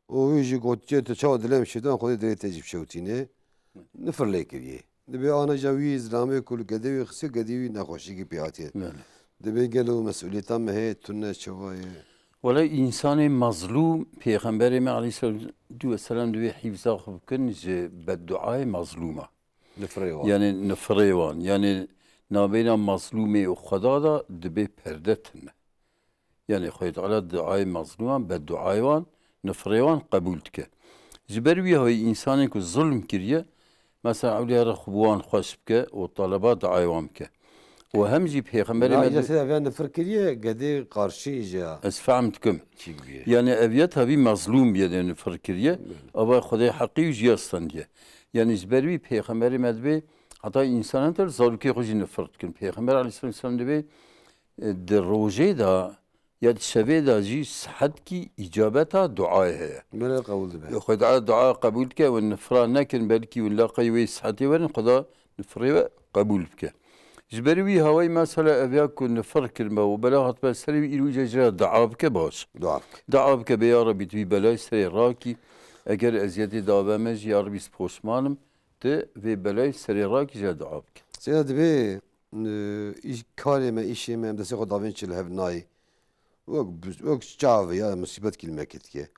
O yüzü gotçe te çav dilem şedan khode de tecib şewtine. Nifir lekiye. Debi ana jawi İslam'ı kul gadevi xsi gadevi nakhoşi ki piyatiye. Debi gelo mesuliyetan mehe tunne çavaye. ولی انسان مظلوم پیغمبر ما علیه السلام دوی حفظه خوب کن بدعای مظلومه یعنی نفریوان یعنی نابینا مظلومی و خدا دا دبی پرده تنه یعنی خواهی تعالی دعای مظلومان بدعایوان نفریوان قبول که جبروی های انسانی که ظلم کریه مثلا اولیاء را خوبوان خوش بکه و طالبات دعایوان که و همجی پیغمبر ما جالس اویان نفر کریه قدی قارشی جا. فهمتكم. يعني أبيات هذه مظلوم بيده نفر كريه أبا خدای حقی و جیاستن دیه. يعني جبروی پیغمبر مدبی حتی انسان تر زارکی خوشی نفرت کن. پیغمبر علیه السلام دبی در روزه دا یا شبه دا جی صحت کی اجابتا دعای ہے. من قبول دبی. خدا دعا قبول که و نفران نکن بلکی و لاقی و صحتی ورن خدا نفری قبول که. جبروی هوای مثلا اویا کن فرق کلمه و بلاغت به سری ایرو ججرا دعاب که باش دعاب که به یارا بیتوی بلای سری راکی اگر ازیتی دعوامش یار بیست پوشمانم ده و بلای سری راکی جا دعاب که سیده دبی کاری من işi من دسته خود داوین چل هفنای وک چاوی یا مصیبت کلمه کت که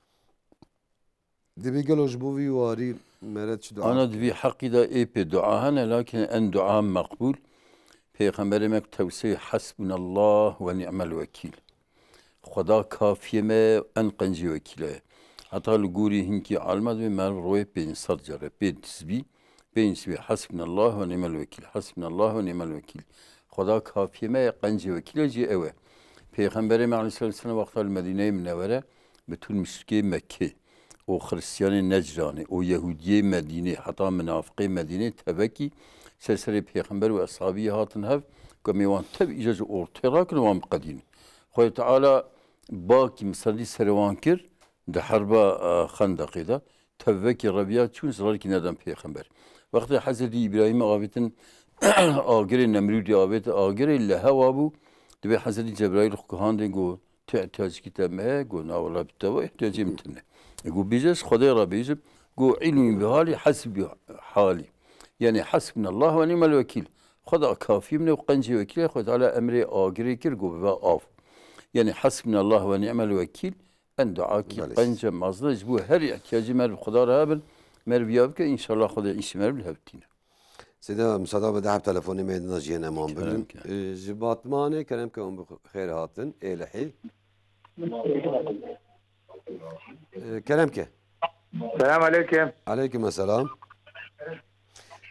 دبی گلوش بوی واری مرد شد انا دبی حقی دا ای پی دعاهنه لكن ان دعا مقبول پیغمبریم توصیه حسبنا الله و نعم الوکیل خدا کافیه ما ان قنجی وکیله حتی لگوری هنکی علمت به من روی بین صد جره بین تسبی حسبنا الله و نعم الوکیل حسبنا الله و نعم الوکیل خدا کافیه ما قنجی وکیله جی اوه پیغمبریم علیه السلام وقت المدینه منوره بتون مشرکی مکه و خریستیان نجرانه و یهودی مدینه حتی منافقی مدینه تبکی سلسله پیغمبر و اصحابی هاتن هف که میوان تب ایجاز ارترا کن وام قدین خواه تعالی باکی مثلی سروان کر ده حرب خندقی ده تبکی ربیات چون زرار کی ندم پیغمبر وقتی حضرت ابراهیم آویتن آگر نمرودی آویت آگر لهوا بو دبی حضرت جبرائیل خواهنده گو تو احتیاج کی تمه گو ناولا بتوا احتیاجی متنه گو بیجاز خدای را بیجب گو علمی به حالی حسب حالی يعني حسبنا الله ونعم الوكيل خدا كافي من وقنجي وكيل خد على امري اجري كرجو بقى اوف يعني حسبنا الله ونعم الوكيل ان دعاك قنجه مازلج بو هر احتياجي مر خدا رابل مر بيابك ان شاء الله خدا ايش مر بالهبتين سيدا مساعدة بدها تلفوني ميدنا جينا امام بلم جباتماني كلام كم بخير هاتن ايه لحي كلامك السلام عليكم عليكم السلام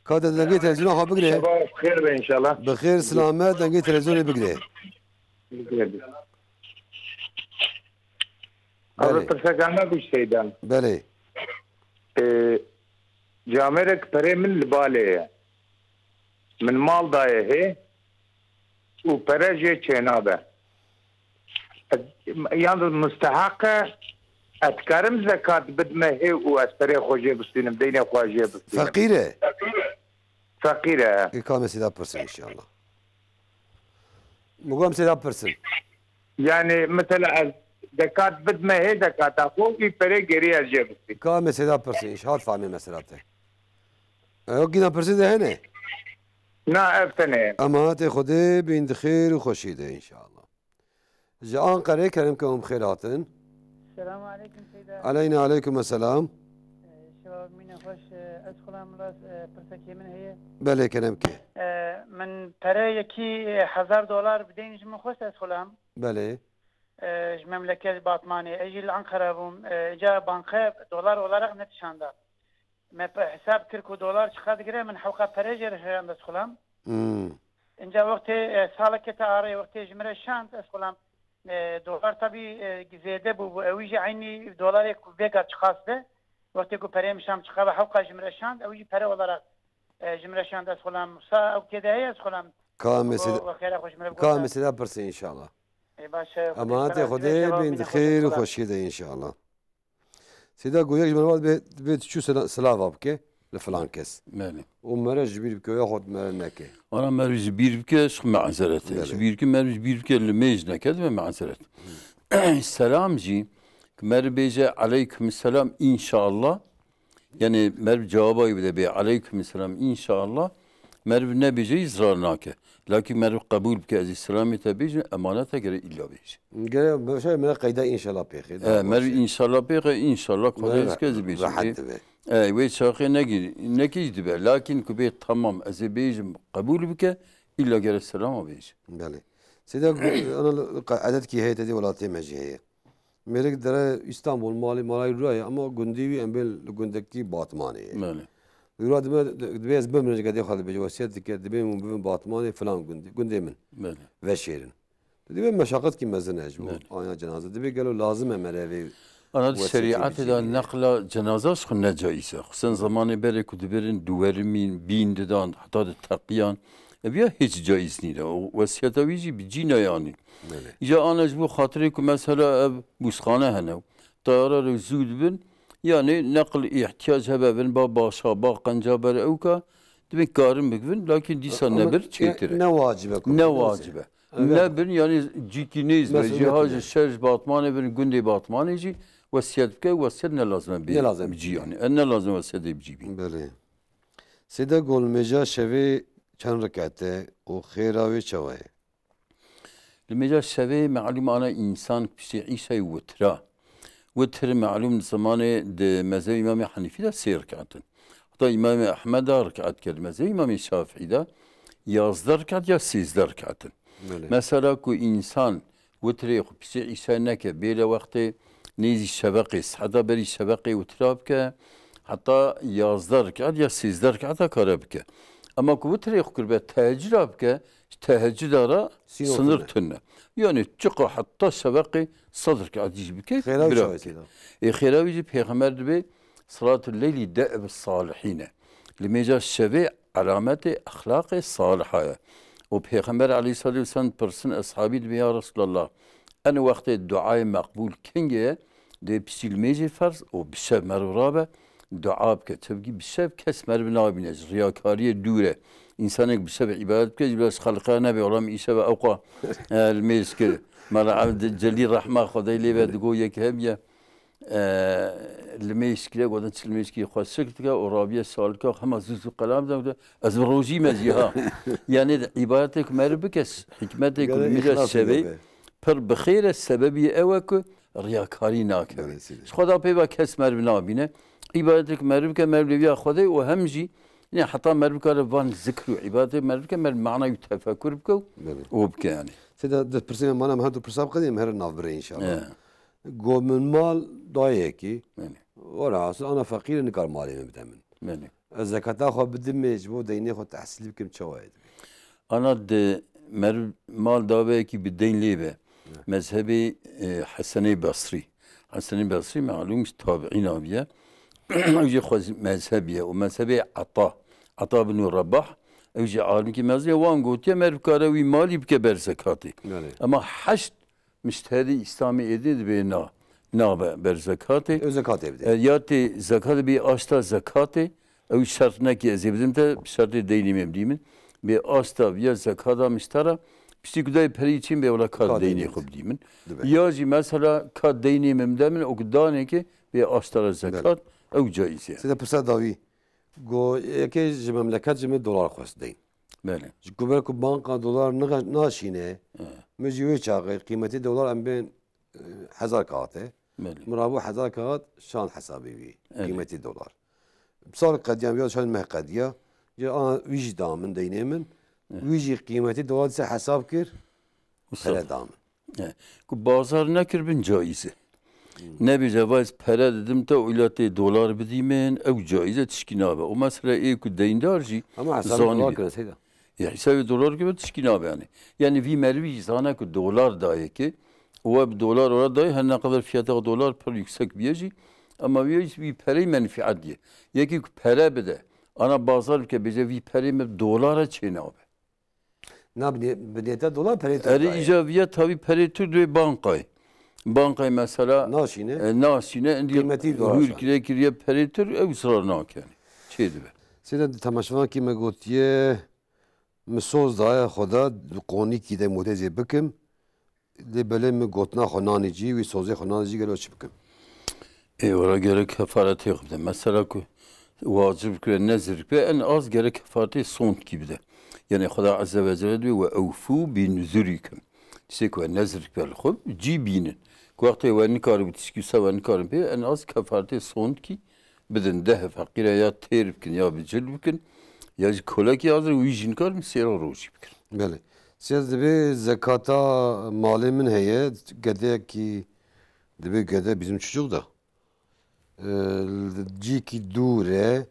كاد دنگی تلویزیون ها بگیره بخیر به انشالله بخیر سلامت دنگی تلویزیون بگیره بله پرسکانه بیشتیدم بله جامرك پره من لباله من مال دایه هی و پره جه چنابه یعنی مستحق اتکارم زکات بدمه هی و از پره خوجه بستینم دینه خواجه بستینم فقیره فقيرة إقامة سيدا برسن إن شاء الله مقام سيدا برسن يعني مثلا دكات بد ما هي دكات أخو في فريق جري الجبل إقامة سيدا برسن إيش هاد فاهمي مسألته أوكينا برسن ده هنا نا أفتنى أما تأخذه بين خير وخشيده إن شاء الله جاءان قرية كلامكم خيراتن السلام عليكم سيدا علينا عليكم السلام شباب من خوش أدخل راس برسكي من هي بله كلامك من برای $1000 بدینش من خوش أدخلهم بله memleket Batmanı ecil Ankara bum ca banka dolar olarak ne tişanda me hesap 40 dolar çıkadı gire men havka perejer heyanda skulam inca vakti salakete araya vakti jmere şant skulam dolar tabi ziyade bu evici aynı dolar ek vega çıkastı vakti ku perem şam çıkaba havka jmere şant evici pere olarak jmere şant skulam sa o kede hay skulam كامسة برسي إن شاء الله أمانات خدي بنت خير وخشي ده إن شاء الله سيدا قويك جمال بيت شو سلافا بكي لفلان كيس مالي ومرج جبير بكي ياخد مرنكي أنا مرج جبير بكي شخ معذرة جبير كي مرج جبير بكي الميج نكد معذرة السلام جي مر بيجي عليكم السلام إن شاء الله يعني مر جوابه يبدأ بي عليكم السلام إن شاء الله مر نبيجي إزرار ناكه لكن مر قبول بك از اسلامي تبيجي امانته غير الا بيجي غير شيء من قيده ان شاء الله بخير مر ان شاء الله بخير ان شاء الله كويس كذا بيجي اي وي شاخي نجي دبا لكن كبي تمام از بيجي قبول بك الا غير السلام بيجي بله سيدا انا عدد كي هي تدي ولا تمجي هي ملك درا اسطنبول مالي رؤيا اما غنديوي امبل غندكي باتماني بله يراد دبيز بمرج قد ياخذ بجواسيات دبي من باطماني فلان قندي من وشيرن دبي مشاقات كي مزناج انا جنازه دبي قالوا لازم مراوي انا الشريعه اذا نقل جنازه خنا جايزه خصوصا زمان برك دبرن دوورمين بين ددان حتى التقيان بیا هیچ جایز نیست وصیت ویجی بجینا یعنی اجا آن از بو خاطری که مثلا بوسخانه هنو طیاره رو زود بن يعني نقل احتياج هبه بن بابا شابا قنجابر اوكا دبي كارم بكفن لكن دي سنه نبر تشيتر نواجبه نبر يعني جيكينيز جهاز الشرج باطمانه بن جندي باطمانه يجي وسيد بك وسيدنا لازم بيجي يعني انا لازم وسيد بيجي بله سيدا قول مجا شوي كان ركعته وخيراوي شوي المجا شوي معلوم انا انسان بشي عيشه وترا وتر معلوم زمانه ده مذهب امام حنیفی ده 3 رکعتن حتی امام احمد ده رکعت کرد مذهب امام شافعی ده 11 رکعت یا 13 رکعتن مثلا کو انسان وتر پیش عشاء نکه بیل وقت نیزی شبقی حتی بری شبقی وتراب که حتی 11 رکعت یا 13 رکعت کار بکه اما کو وتر کرد تهجد بکه تهجد را sınır tünne. Yani çıkı hatta sebeki sadr ki adiş bike. Khiravi peygamber gibi salatul leyli da'b salihine. Limeca şevi alameti ahlakı salihaya. O peygamber aleyhissalatu vesselam pırsın ashabi ya Resulallah. En vakti duayı makbul kenge de psilmeci farz o bişev merurabe dua bike. Tabi bişev kes mervina binez. Riyakariye dure. İnsanlık bir sebebi ibadet kez biraz halka nebi olam işe ve avqa الميسك مرة عبد الجليل رحمة خدي لي بعد قوية كهمية الميسك لا قدرت الميسك يخوض سكتك ورابية سالك هم زوج قلام ده أزبروجي مزيها يعني عبادتك مربكس حكمتك ومجا السبب پر بخير السبب أوك رياكاري ناك خدا بيبا كس مربنا بينه عبادتك مربك مربيا خدي وهمجي يعني حتى مربك ربان ذكر وعبادة مربك مر معنى يتفكر بكو وبك يعني سيدا ده برسيم ما أنا مهندو برساب قديم مهر النافبري إن شاء الله جو من مال ضايقي ورا أنا فقير نكار مالي من بتمن الزكاة أخو بدم يجبو ديني أخو تحصيل بكم شواهد أنا ده مر مال ضايقي بالدين ليبه مذهبي حسني بصري حسني بصري معلوم تابعين أبيه يجي خوز مذهبيه ومذهبي عطاء بن رباح يجي عالم كي مذهبي وان قلت يا مركاروي مالي بكبر زكاتي اما حشد مشتهدي اسلامي ادي بينا نابه بر زكاتي زكاتي ياتي زكاتي بي اشتا زكاتي او شرط نكي ازيبدم ته شرط ديني مبديمن بي اشتا يا زكاتا مشترا بشتي كداي بريچين بي ولا كاد ديني خوب ديمن ياجي مثلا كاد ديني ممدمن او قداني كي بي اشتا زكات او جایزه سيدا برسا داوي جو يكي مملكات جمع دولار خواستين بله جوبر كو بانكا دولار ناشينه مجيوي شاغي قيمتي دولار ام بين 1000 كاته مرابو 1000 كات شان حسابي بي قيمتي دولار بصار قديم يا شان ما قديا جا ويجي دامن دينمن ويجي قيمتي دولار حساب كير هلا دامن Ku bazar nekir bin caize. Ne bir cevaz para dedim de uylatı dolar bidimin ev caize tişkin abi. O mesela ku deyindarji. Ama hesabı dolar kırasıydı. Ya hesabı dolar gibi tişkin abi yani. Yani vi mervi sana ku dolar dahi ki o dolar orada her ne kadar fiyatı dolar par yüksek bir ama bir parayı menfaat diye. Ya ki para bide. Ana bazar ki bize vi parayı dolara çeyne abi. Ne biliyete dolar parayı tuttu. Eri icabiyet tabi parayı tuttu bankayı. Bankayı mesela naşine kıymeti dolar. Ülkede kiriye parayı tuttu ev sırar nak yani. Şeydi be. Seyda tamaşvan ki me gotiye misoz daya xoda qoni ki de mutezi bikim de böyle mi gotna xonanici ve soze xonanici gelo çıbkim. Ora gerek kefaret yok de. Mesela ku vacib kire nezir be en az gerek kefareti son gibi de. Yani Xuda Azze ve Celle diyor ve evfu bi nuzurikum. İşte ku nezir kel xub cibinin. Ku vakti ve nikarib tişkisa ve nikarib be en az kefareti son ki بدن ده فقيرة يا تير بكن يا بجل بكن يا كولك يا زر ويجين كار مسيرة روجي بكن. بله. سياز دبي zekata mali min heye gede ki debe gede bizim çocuk da ciki dure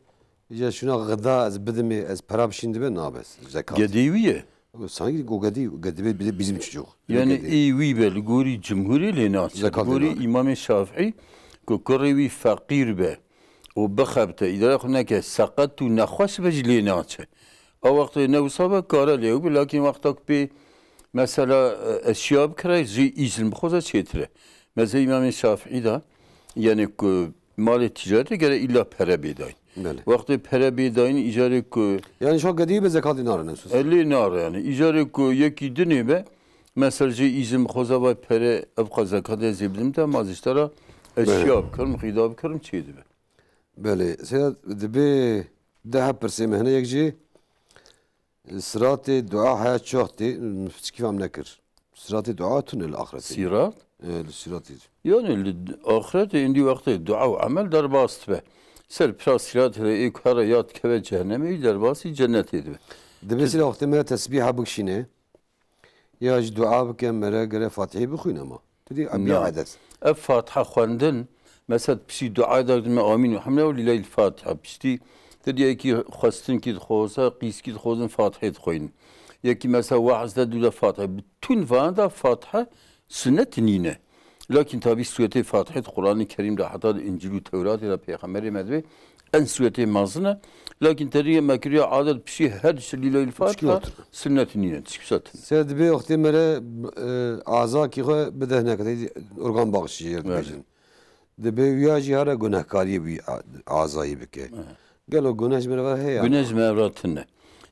ya şuna gıda az bidimi az para şimdi ben ne yapes zekat. Gedeviye. Sanki o gede bizim çocuk. Yani iyi bel guri cumhuri lenat. Guri İmam Şafii kokorevi fakir be. O bakabte idare khuna ke saqat tu nakhwas bejlinatı. O vakti ne usaba kara lev lakin vaktak bir mesela eşya bkray zi izin bkhoza çetre. Mesela İmam Şafii da yani mali ticarete göre illa para bedayn. Vakti para bedayn icare ku yani şu gadi be zekat dinar ne söz. 50 nar yani icare ku yeki dini be mesela zi izin bkhoza ve para abqa zekat eziblim de maziştara eşya bkırım khidab bkırım çeydi be. بله سيد دبي ده برسي مهنا يكجي سراتي دعاء حياة شوختي كيف عم نكر سراتي دعاء تون الآخرة سيرات؟ السراتي يعني الآخرة عندي وقت دعاء وعمل درباست به سر براس سرات هيك هريات كبه جهنمي درباسي جنة يدبه دبي سيد وقت مرة تسبيحة بكشينه ياج دعاء بكم مرة قرأ فاتحة بخوينه ما تدي أبي عدس فاتحة خواندن مثلا بسی دعا دادم آمین و حمله ولی لیل فاتحه بستی تدی یکی خواستن کی خواسته قیس کی خوازن فاتحه خوین یکی مثلا وعظ داد فاتحه بتون واندا فاتحه سنت نینه لكن tabi سوره فاتحه قرآن کریم ده حتی انجیل و تورات ده پیغمبر مدوی ان سوره مازنه لكن تری مکری عادت بسی هر شلی لیل فاتحه سنت نینه تشکسات سید به وقتی مره اعضا کی خو بدهنه کدی ارگان bağışıyor بجن دبی ویاجی هر گناهکاری بی اعضایی بکه. گلو گناه مرا هیا. گناه مرا تنه.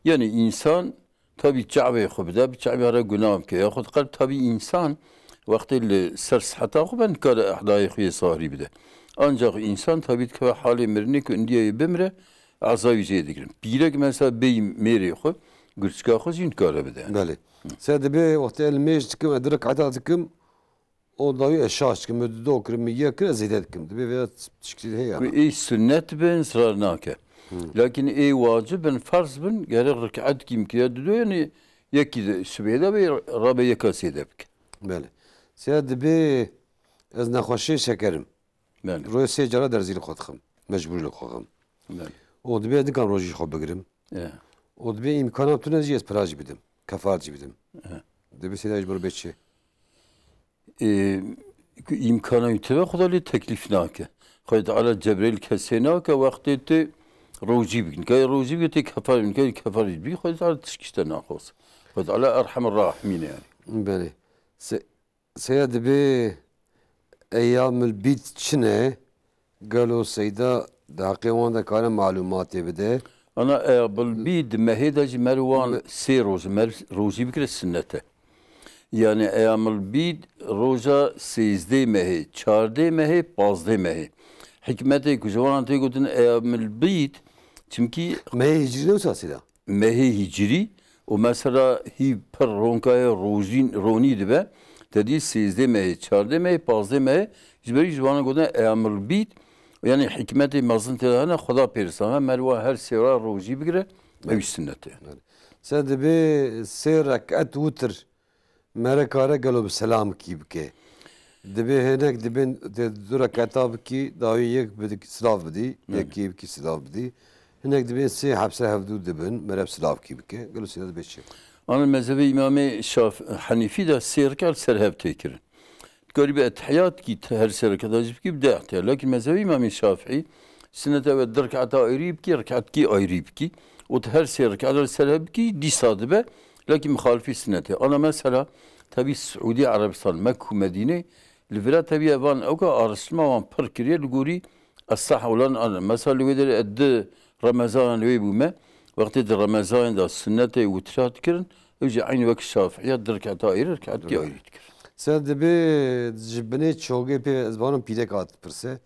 Yani insan tabi çabe khubda bir çabe ara günah ki ya khud qalb tabi insan vaktiyle ser sıhhata khu ben kar ahdayı khiye sahri bide. Ancak insan tabi ki hali mirini ki indiye bimre azavi zedigrim. Birek mesela bey meri khu gürçka khu zin kar bide. Bale. Sede be vakti el mej tıkım edrek atatıkım o da eşaş kim ödü dokrim yakır zedet kim de ve tişkil heya. Ey sünnet ben ısrar nake. Lakin ey vacib ben farz ben gerek rekat kim ki ya yani yeki sübeyde ve rabe yakasidek. Bale. Sede be az naxoşi şekerim. Bale. Roy secara derzili xotxım. Mecburlu xoğım. Bale. O da be dikam roji xo bigrim. O da be imkanım tunezi es praj bidim. Kafarci bidim. De be sedaj bur beçi. imkanı yiteve Xudali teklif nake. Xud ala Cebrail kesena ke vakti te roji bikin. Kay roji bikin kafar bikin. Kay kafar bikin. Xud ala tişkişte nakos. Xud ala erhamur rahimin yani. Bale. Seyad be eyyamül bit çine galo seyda daqiwan da kare malumatı bide. Ana eyyamül bit mehedeci mervan se roji bikin sünnete. Yani eyyamül bid roja 13 mehe, 14 mehe, 15 mehe. Hikmeti kucavanatı gudun eyyamül bid çünkü mehe hicri ne usasıyla? Mehe hicri o mesela hi per ronkaya roni dibe dedi 13 mehe, 14 mehe, 15 mehe jiberi jivana gudun eyyamül bid yani hikmeti mazın telahane Xuda perisana merva her sevra roji bigire ev sünneti. Sen de bir 3 rekat witr Merekare gelo bi selam kî bike. Dibe hinek dibin du reketa bikî dawî yek silav bidî, yekî bikî silav bidî. Hinek dibin sê hepse hevdû dibin, mereb silav kî bike. Gelo sê dibe çi. Ana mezhebi İmam-ı Hanifi de sêrkar serhev tê kirin. Garîbe etihiyat kî her serketa jî bikî bide ihtiyar. Lakin mezhebi İmam-ı Şafii sünnet ve dirkata ayrı bikî, rekat kî ayrı bikî. O her serketa serhev bikî dîsa dibe. Lakin muhalifi sünneti. Ana mesela tabi Suudi Arabistan, Mekke, Medine Livra tabi evan oka araştırma van pır kiriye liguri as-sah olan ana. Mesela ligedir edde Ramazan ve bume vakti de Ramazan da sünnete utrat kirin. Öce aynı vakit Şafii'ye dirkata ayırır ki adki ayırır. Sen de bir jibine çoğu pe zbanım pidek at pırse.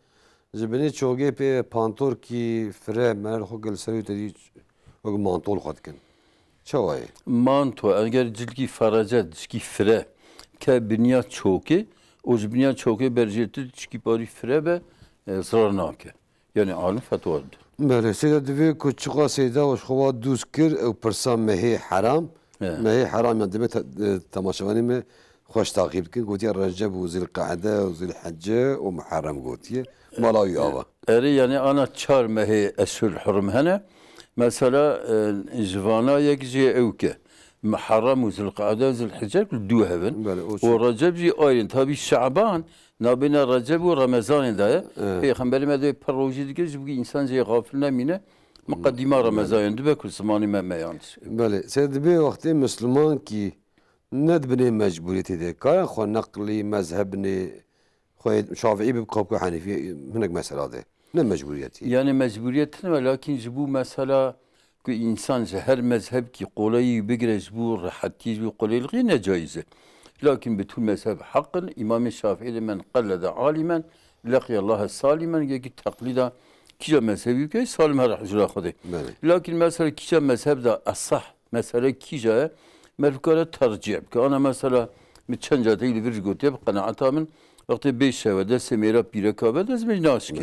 Jibine çoğu pe pantor ki fre mer hogel seviyet di o mantol xatkin. Çavay. Manto eğer cilki faracet cilki fre ke binya çoğu o binya çoğu berjeti cilki bari fre be zarar nake. Yani alim fetvadır. Böyle seyda divi küçüğa seyda o şova düz kir o pırsa mehi haram. Mehi haram yani dibe tamaşavani mi خوش تعقیب کن گویی رجب و ذی القعده و ذی الحجه و محرم گویی مالایی آوا. اری یعنی آن چهار ماه اشهر حرم هنه مثلا جوانا یک جی اوکه محرم و ذی القعده و ذی الحجه کل دو هفن و رجب جی آیرین تابی شعبان نابین رجب و رمضان داره پیغمبر مده پروژی دیگه جبگی انسان جی غافل نمینه مقدمه رمضان دو بکل زمانی میانش. بله سید به وقتی مسلمان کی ندبني مجبوريتي دي كان خو نقلي مذهبني خو شافعي بقابكو حنيفي هناك مسألة دي ne mecburiyeti? Yani mecburiyetine ve lakin bu mesela ki insan her mezhep ki kolayı bigreş bu rahatiyet bu kolaylığı ne caize. Lakin bütün mezhep hakkın İmam-ı Şafii men qallede alimen laqiyallaha salimen ki taklida kişi mezhebi ki salim her hücra khude. Lakin mesela kişi mezhep de asah mesela kişi mevkara tercih. Ki ana mesela çen caddeyle bir gotiye kanaata min vakti 5 şevede semira bir rekabet ezmiş naşki.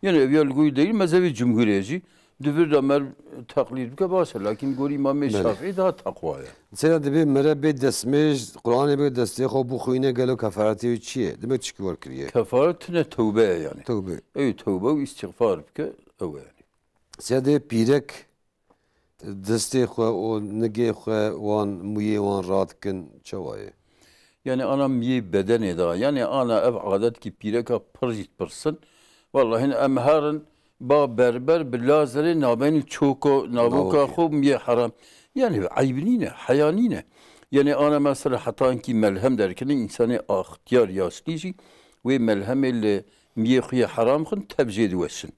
Yani evvel goy değil mezhebi cumhuriyeci devir damar taklid ke başa lakin gol İmam Şafii daha takva ya. Mesela de bir merebe desmiş Kur'an'ı bir desteği o bu khuyne gelo kefareti çiye. Demek çıkıyor kiriye. Kefaret ne tövbe yani. Tövbe. Ey tövbe ve istiğfar ke o yani. Mesela de pirek desteği o nege wan muye wan ratkin çavayı. Yani anam ye bedeni da yani ana ev adet ki pireka pırjit pırsın. Vallahi emharın ba berber bilazeri nabeni çoko nabuka khub miye haram. Yani aybinine, hayanine. Yani ana mesela hatan ki melhem derken insanı ihtiyar yaşlıcı ve melhem ile miye khiye haram khun tebcid wesin.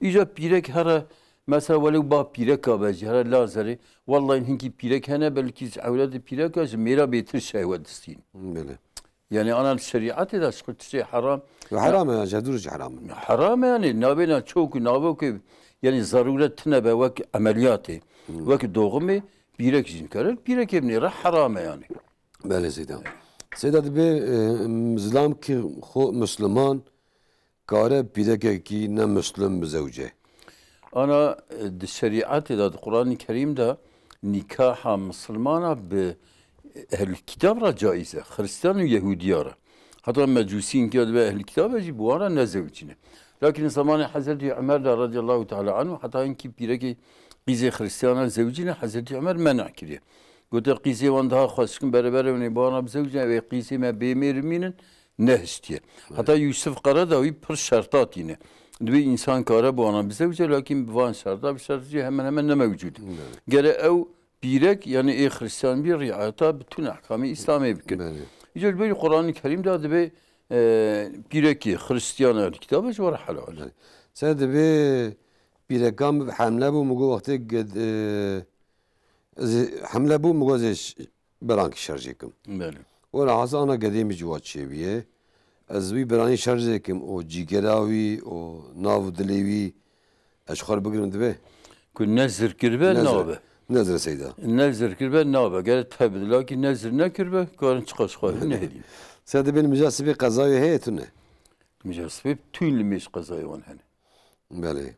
İca pirek hara mesela velev ba pireka bejhara lazeri vallahi hinki pirek hene belki avlad pireka mera betir şehvet istin. Yani ana şeriat da şık şey haram. Haram ya jadurcu haram. Haram yani nabena çok nabok yani zaruret ne be vak ameliyatı. Vak doğumu birek için karar. Birek evni rah haram yani. Böyle Sedat. Sedat be İslam ki Müslüman kare birek ki ne Müslüm bezevce. Ana şeriat da Kur'an-ı Kerim'de nikaha Müslümana be ehl-i kitap ra caize. Hristiyan ve Yahudiyara. Hatta mecusin ki ve ehl-i kitap ji bu ara ne zevcine. Lakin zamanı Hazreti Ömer radıyallahu teala anhu hatta inki pireki qize Hristiyana zevcine Hazreti Ömer mena kiriye. Gote qize van daha xaşkın beraber evne bu ara zevcine ve qize me bemirminin ne istiye. Hatta Yusuf Qaradavi pır şartat yine. Dvi insan kara bu ana zevce lakin van şarta bir şartı hemen ne mevcut. Gere ev birek yani Hristiyan bir riayeta bütün ahkamı İslami bikir. İcel böyle Kur'an-ı Kerim'de adı be bireki Hristiyan kitabı var halal. Sen de be birekam hamle bu mugo vakti hamle bu mugo zeş beranki şarjıkım. Böyle. O razı ana gedemi civat çeviye. Az bir berani şarjıkım o cigeravi o navdlevi aşkar bugün de be. Kun nezir kirbe nabe. Nezir Seyda. Nezir kirbe nabe. Gel tabi lakin nezir ne kirbe karın çıkış koy ne hediyim. Sen de benim mücasibi kazayı heyetü ne? Mücasibi tüm limiş kazayı on hani. Böyle.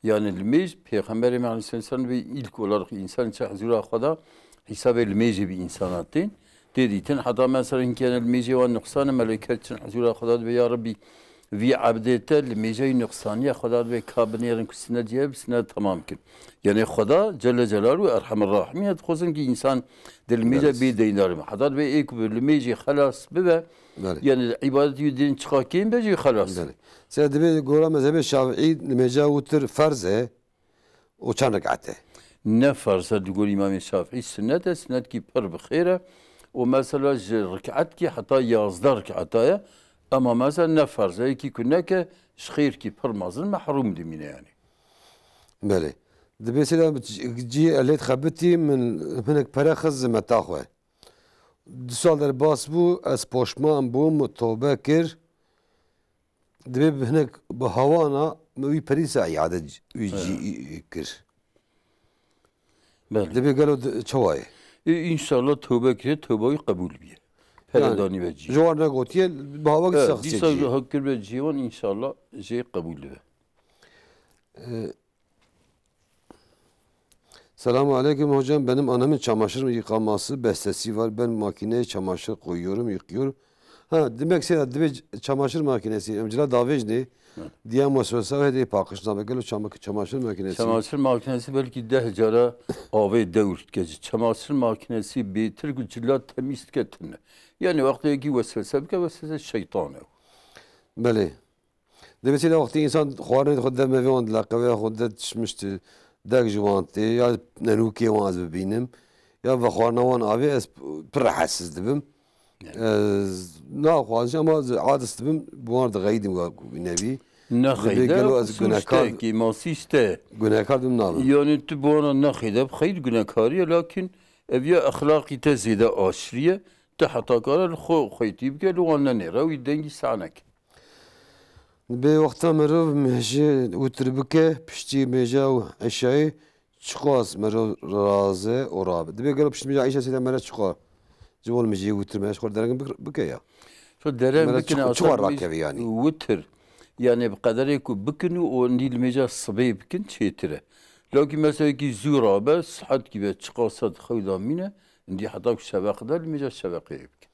Yani limiş Peygamberim Aleyhisselam ve ilk olarak insan için hazır akada hesabı limiş bir insan attın. تديتن حتى مثلا كان الميجي والنقصان ملكات حضور خدا يا ربي في عبدته الميجي نقصانية خدا كابنيرن كسنة جيب سنة تمام كن يعني خدا جل جلاله أرحم الراحمين خصوصا كي إنسان الميجي بيدينار حتى بيك الميجي خلاص ببا يعني عبادة يدين شقاكين بيجي خلاص سيد بي قولا مذهب الشافعي الميجي وتر فرزه وكان ركعته نفرز تقول إمام الشافعي سنة كي بر بخيره ومثلا ركعت كي حتى يازدر ركعتايا اما مثلا نفرز كي كناك شخير كي بر مازن محروم دمينا يعني بله دبي سيدا جي اللي تخبتي من هناك برخز متاخوه دو سال در باس بو از پوشمان بوم توبه کر دبي هناك بهوانا وي بريسا اعاده ويجي كر دبي قالوا شواي İnşallah tövbe kire tövbeyi kabul biye. Peredani ve civan. Civan ne gotiye bahava gitsak civan. Disa hakkır ve civan inşallah kabul biye. Selamun aleyküm hocam. Benim annemin çamaşır yıkaması bestesi var. Ben makineye çamaşır koyuyorum, yıkıyorum. Ha demek ki çamaşır makinesi. Emcila davej ne? Diye muasebesa hediye pakıştan geliyor çamaşır makinesi. Çamaşır makinesi belki de cara ave devir gece. Çamaşır makinesi bitir gücüla temiz tüketine. Yani vaktaki vesvese şeytan. Beli. Demek ki vakti insan xwarin xudda mevan dilaqawe xudda tişmişti. Dek jivantı ya nenuki vaz bibînim ya ve xwarnawan avê ez pir hessiz dibim. Naxwazim ama adis dibim bu arada gaydim nevî. Naxide suçte ki masiste. Günahkar dim nabim. Yani tu bu ana naxide xeyr günahkariye lakin eviye ahlaki te zêde aşriye te hatakara xo xeytî bike lu an nêra wî dengî sanek. Bê wexta mirov mehjê û tirbike piştî mêja û eşyayê çiqas mirov raze û rabe. Dibê gelo piştî mêja eşya sêde mere çiqa. Civol mijî wî tir meş xwe derengin bike ya. Şu dereng bikine aslan rakevî yani. Wîtir. Yani bu kadar ki bükünü o nil meca sıbey bükün çetire. Lakin mesela ki zürabe sıhhat gibi çıkarsa xeylamine indi hatta şebekler meca şebekeye bükün.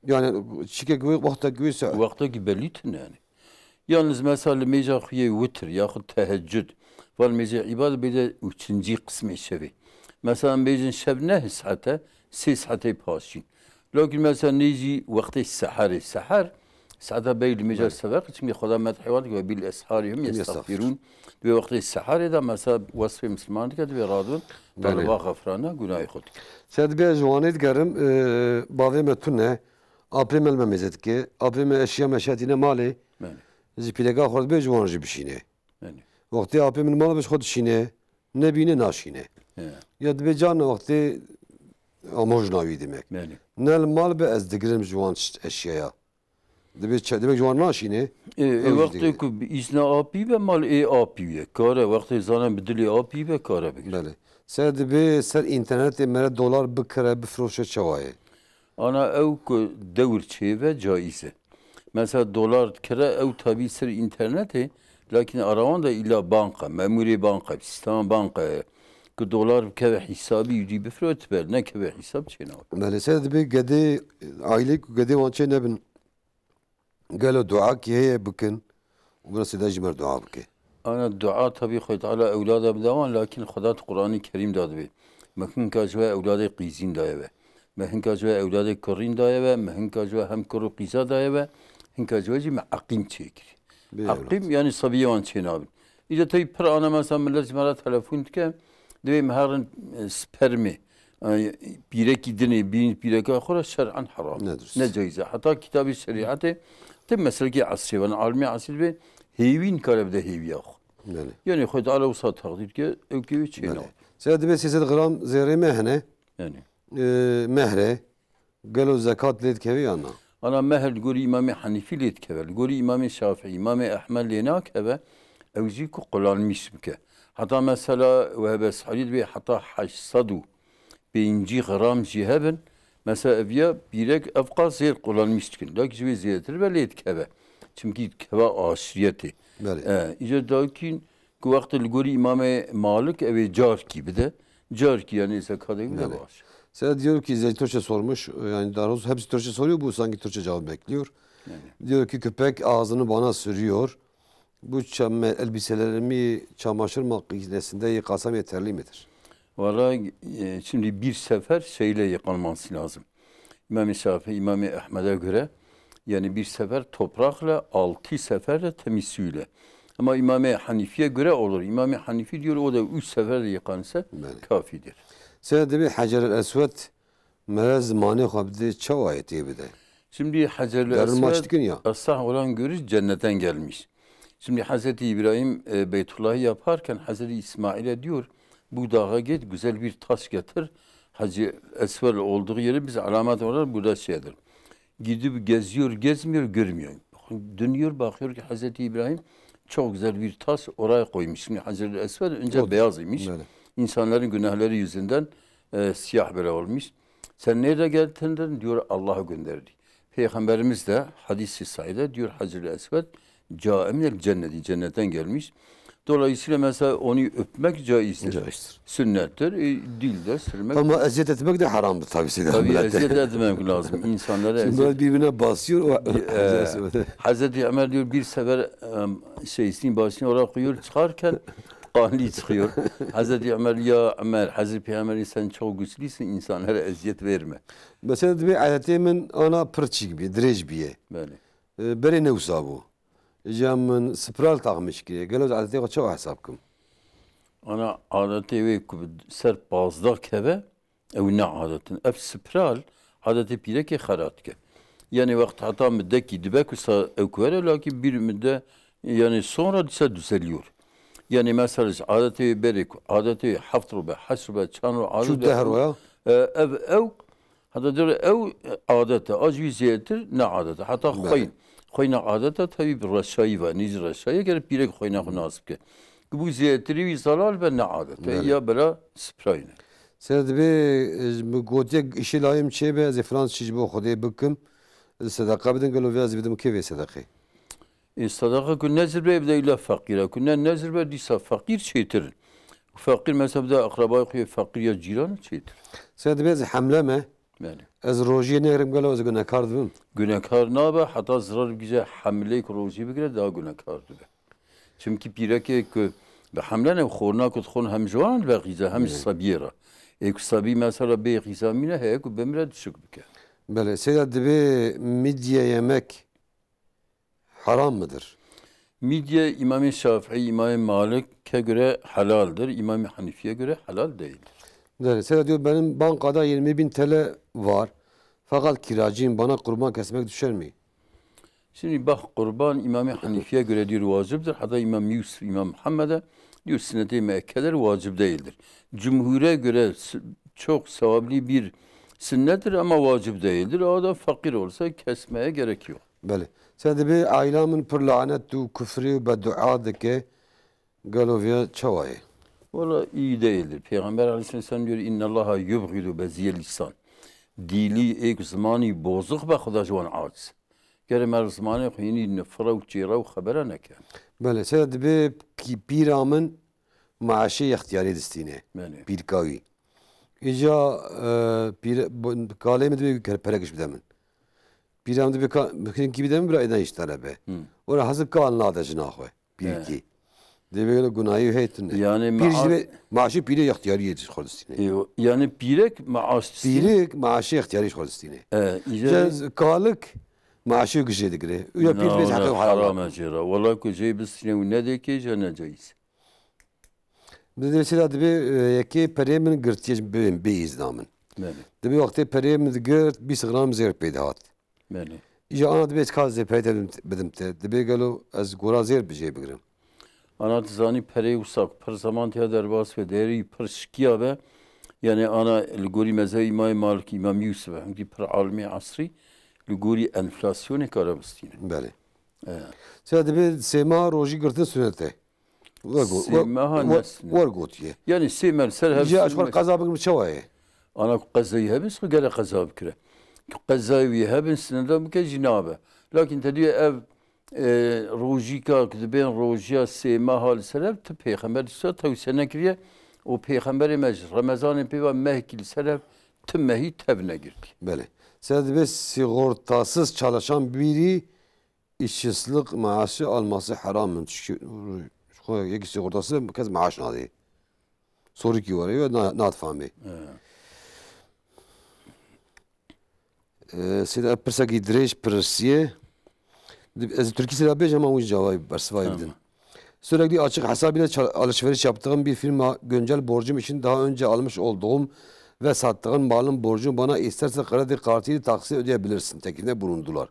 Yani çike gibi vakta güyse. Vakta ki bellitin yani. Yalnız mesela meca xuye witr yaxud teheccüd. Val meca ibadet bir de üçüncü kısmı şevi. Mesela mecin şeb ne saate 3 saate paşin. Lakin mesela neci vakti sahar ساعتها بين المجال السباق تسمي خدام مدحوات وبالاسحار هم يستغفرون بوقت السحر اذا مسا وصف مسلمان كده بيرادون طلبا غفرانا غناي خد سيد بي جوانيت گرم باوي متونه ابريمل مميزت كي ابريم اشياء مشاتينه مالي زي بيلغا خود بي جوانجي بشينه وقت ابريم مال بش خود شينه نبينه ناشينه يا دبي جان وقت اموجناوي demek نل مال به از دگرم جوان اشياء demek جوان ناشینه وقتی که ایسنا آبی به مال آبیه کاره وقتی زنم بدلی آبی به کاره بگیر بله سر دبی سر اینترنت مره دلار بکره بفروشه چوایه انا او که دور چه و جایزه مثلا دلار کره او tabi سر اینترنته لكن اروان da illa banka memuri banka sistem banka که دلار که حسابی یوری بفروت بر نه که حساب چه نه بله سر دبی گده عائله گده وانچه نبن قالوا دعاء كي هي بكن وبنص داجمر دعاء بكي أنا الدعاء طبيعي خيط على أولادها بدوان لكن خدات القرآن الكريم داد بي ما هن كاجوا أولادي قيزين دايبه ما هن كاجوا أولادي كرين دايبه ما هن كاجوا هم كرو قيزا دايبه هن كاجوا جي مع عقيم تشكري عقيم يعني صبية وان تشينابن إذا تي بر أنا مثلا من لازم على تلفون تكام دبي مهارن سبرمي بيركي دني بيركي آخر شرعا حرام نجايزه حتى كتاب الشريعة تم مثلا كي عصري وانا عالمي عصري به هيوين كاره بده هيوي اخ يعني خد على وسط تقدير كي او كي تشينو سيد بس 6 غرام زيري مهنه يعني مهره قالوا زكاه ليت كبي انا مهر قولي امام حنيفي ليت كبل قولي امام الشافعي امام احمد ليناك هبه اوزيكو قلال مشبكه حتى مثلا وهب سعيد به حتى 800 بينجي غرام جهبن mesela evya birek evka zeyr kullanmıştın. Lakin bir zeytir ve leyt keve. Çünkü keve aşiriyeti. İşte dakin ku vakti ligori İmam Malik evi car ki bir de car ki yani zekatı gibi de var. Sen diyor ki izleyici Türkçe sormuş. Yani daha doğrusu hepsi Türkçe soruyor. Bu sanki Türkçe cevap bekliyor. Diyor ki köpek ağzını bana sürüyor. Bu elbiselerimi çamaşır makinesinde yıkasam yeterli midir? Vallahi şimdi bir sefer şeyle yıkanması lazım. İmam-ı Şafii, İmam-ı Ahmed'e göre yani bir sefer toprakla 6 seferle temiz suyla. Ama İmam-ı Hanifi'ye göre olur. İmam-ı Hanifi diyor o da 3 seferle yıkansa kafidir. Sen de bir Hacer-el Esved merez mani habdi çavayet diye bir de. Şimdi Hacer-el Esved asah olan görüş cennetten gelmiş. Şimdi Hazreti İbrahim Beytullah'ı yaparken Hazreti İsmail'e diyor bu dağa git güzel bir taş getir. Hacı Esved olduğu yeri bize alamet olarak burada şeydir. Gidip geziyor, gezmiyor, görmüyor. Dönüyor bakıyor ki Hazreti İbrahim çok güzel bir taş oraya koymuş. Şimdi Hacer-el Esved önce beyaz imiş. İnsanların günahları yüzünden siyah böyle olmuş. Sen nerede geldin diyor Allah'a gönderdi. Peygamberimiz de hadis-i sayıda diyor Hacer-el Esved Câemel cenneti, cennetten gelmiş. Dolayısıyla mesela onu öpmek caizdir. Sünnettir. Dilde sürmek. Ama eziyet etmek de haramdır tabii. Tabii eziyet etmek lazım. İnsanlara eziyet. Birbirine basıyor. Hazreti Ömer diyor bir sefer şeysinin başını oraya koyuyor çıkarken kanlı çıkıyor. Hazreti Ömer ya Ömer, Hazreti Peygamber sen çok güçlüsün insanlara eziyet verme. Mesela bir adetimin ana pırçı gibi, direç bir. Beri ne usa bu? Camın spiral takmış ki. Gelo adeti o çok hesapkım. Ana adeti ve ser bazda keve ev ne adetin. Ev spiral adeti pire ki harat ke. Yani vakit hata müddeki dibek usa evkuvere lakin bir müdde yani sonra ise düzeliyor. Yani mesela adeti berik, adeti haftru be, hasru be, çanru adeti. Şu dehru ya? Ev hatta diyor ev adeti acviziyetir ne adeti. Hatta koyun. Koyuna adeta tabi bir raşayı var. Nice raşayı gelip bir koyuna nasip ki. Bu ziyetleri bir zarar ve ne adeti. Ya bela sprayne. Sen de bir gotiye işi layım çebe az Fransızca bu Xuday bıkım. Sadaka bidin galo vaz bidim ki ve sadaka. Sadaka kun nezir be evde ila fakire. Kun nezir be disa fakir şeytir. Fakir mesela akraba koyu fakir ya ciran şeytir. Sen de bir hamleme. Yani. Az rojiye nerim galo az günahkar dibim. Günahkar ne be? Hatta zarar güzel hamle rojiye bigire daha günahkar dibe. Çünkü pireke ki به حمله نه خورنا کد خون هم جوان به غذا هم صبیرا یک صبی مثلا به غذا مینه هیچ و بمیرد شک بکن. بله سیاد به midye yemek haram mıdır? Midye İmam-ı Şafii, İmam-ı Malik'e göre halaldir. İmam-ı Hanifi'ye göre halal değildir. Evet, Sedat diyor benim bankada 20.000 TL var. Fakat kiracıyım bana kurban kesmek düşer mi? Şimdi bak kurban İmam-ı Hanifi'ye göre diyor vaciptir. Hatta İmam Yusuf, İmam Muhammed'e diyor sünnet-i müekkededir vacip değildir. Cumhur'e göre çok sevaplı bir sünnettir ama vacip değildir. O da fakir olsa kesmeye gerek yok. Bale. Sedat bir ailemin pır lanet tu küfrü ve dua deke galovya çavayı. Valla iyi değildir. Peygamber Aleyhisselam diyor innallaha yubghidu beziye lisan. Dili ek zamanı bozuk ve Xuda jwan ağız. Gerem her zamanı yeni nefra ve çira ve habere neke. Bale. Sedat bir piramın maaşı ihtiyari destine. Bir kavi. İca kalemi de bir perekiş bir demin. Piramda bir gibi demin bir aydan işler be. Ora hazır kalın adacı nahve. Bir ki. Demek günahı heytin. Yani maaşı pire ihtiyari yediş Kurdistine. Yani pirek maaş. Pirek maaşı ihtiyari Kurdistine. Kalık maaşı güzel digre. Ya pir biz hakkı haram acıra. Vallahi kocayı biz ne de ki ceneceğiz. Mesela yeki perimin gırtiyaj beyiz namın. Debi vakti perimin gırt 20 gram zer peydat. İja ana debi kaz zer peydat bedim te. Debi galo az gora zer bije bigrim. Ana tzani peri usak per zaman te derbas ve deri per şkiya ve yani ana gori mezhe İmam Malik İmam Yusuf hangi per almi asri gori enflasyonu karabistine. Bale. Mesela debi sema roji gırtın sünnete. Vargotiye. Yani semer ser hepsi. Ya aşkar kazabın mı çavayı? Ana kazayı hepsi ki gele kazab kire. Kazayı hepsi neden bu ki cinabe. Lakin tediye ev rojika kdben rojiya sema hal seref te peygamber ise tavsiye nekriye o peygamberi meclis Ramazan piva mehkil seref tümmehi tevne girdi. Böyle. Sen de sigortasız çalışan biri işsizlik maaşı alması haram. Çünkü sigortası kez maaş nadı. Soru ki var ya ne fahmi. Sida persaki dreş persiye. Ez Türkiye sida bej ama uç cevabı bersivayı bidin. Sürekli açık hesabıyla alışveriş yaptığım bir firma güncel borcum için daha önce almış olduğum ve sattığın malın borcunu bana isterse kredi kartıyla taksit ödeyebilirsin teklifinde bulundular.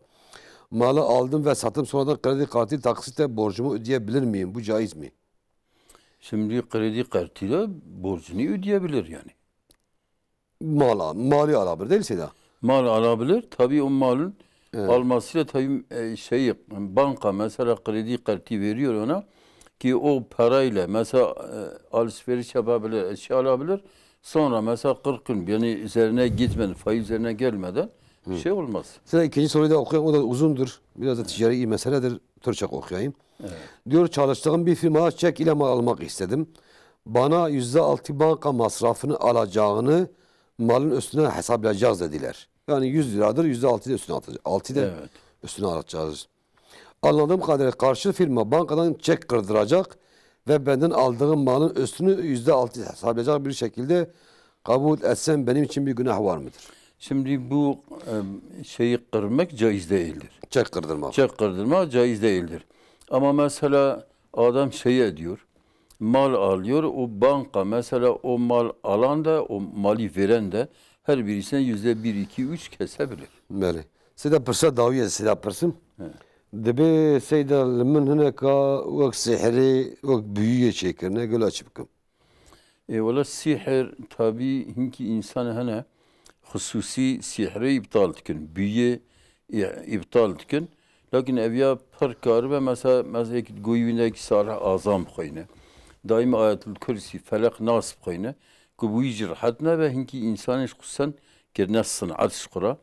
Malı aldım ve sattım sonradan kredi kartıyla taksitle borcumu ödeyebilir miyim? Bu caiz mi? Şimdi kredi kartıyla borcunu ödeyebilir yani. Mali alabilir değil mi? Mal alabilir. Tabii o malın almasıyla tabii banka mesela kredi kartı veriyor ona ki o parayla mesela alışveriş yapabilir, eşya alabilir. Sonra mesela 40 gün yani üzerine gitmeden, faiz üzerine gelmeden bir şey olmaz. Size ikinci soruyu da okuyayım. O da uzundur. Biraz da ticari meseledir. Türkçe okuyayım. Evet. Diyor çalıştığım bir firmaya çek ile mal almak istedim. Bana %6 banka masrafını alacağını malın üstüne hesaplayacağız dediler. Yani 100 liradır %6 üstüne atacağız. 6 da üstüne alacağız. Anladığım kadarıyla karşı firma bankadan çek kırdıracak ve benden aldığım malın üstünü %6 hesaplayacak bir şekilde kabul etsem benim için bir günah var mıdır? Şimdi bu şeyi kırmak caiz değildir. Çek kırdırmak. Çek kırdırmak caiz değildir. Ama mesela adam ediyor, mal alıyor, o banka mesela o mal alan da o mali veren de her birisine %1, 2, 3 kesebilir. Böyle. Seda pırsa daviye seda pırsın. Debe seyda min hunaka vak sihri vak büyüye çekir. Ne göl açıp kım. Valla sihir tabi hinki insanı hene hususi sihri iptal tükün. Büyüye iptal tükün. Lakin evya parkar ve mesela goyundaki sarı azam koyne. Daima ayetul kürsi felak nasip koyne. Ki bu icir hatna ve hinki insanı hususan ki sanat şkura.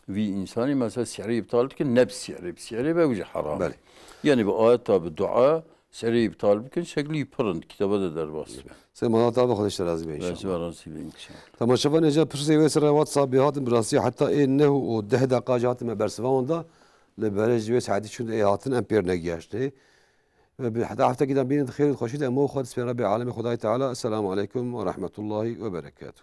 Ve insanı mesela sihri iptal tükün nefs sihri ve vüce haram. Bale. Yani bu ayet tabi dua sihri iptal tükün şekli yaparın. Kitaba da der bastı. Sen bana tabi kardeşler razı be inşallah. Ben razı be inşallah. Tamam şaban ece pırsı ve sıra WhatsApp bihatın birası hatta ennehu o 10 dakika cihatın mebersivanda لبرج ويس عادي شو هاتن امبير نجاشتي حتى حتى كده بين خير الخشيت امو خد اسم ربي العالمين خداي تعالى السلام عليكم ورحمه الله وبركاته.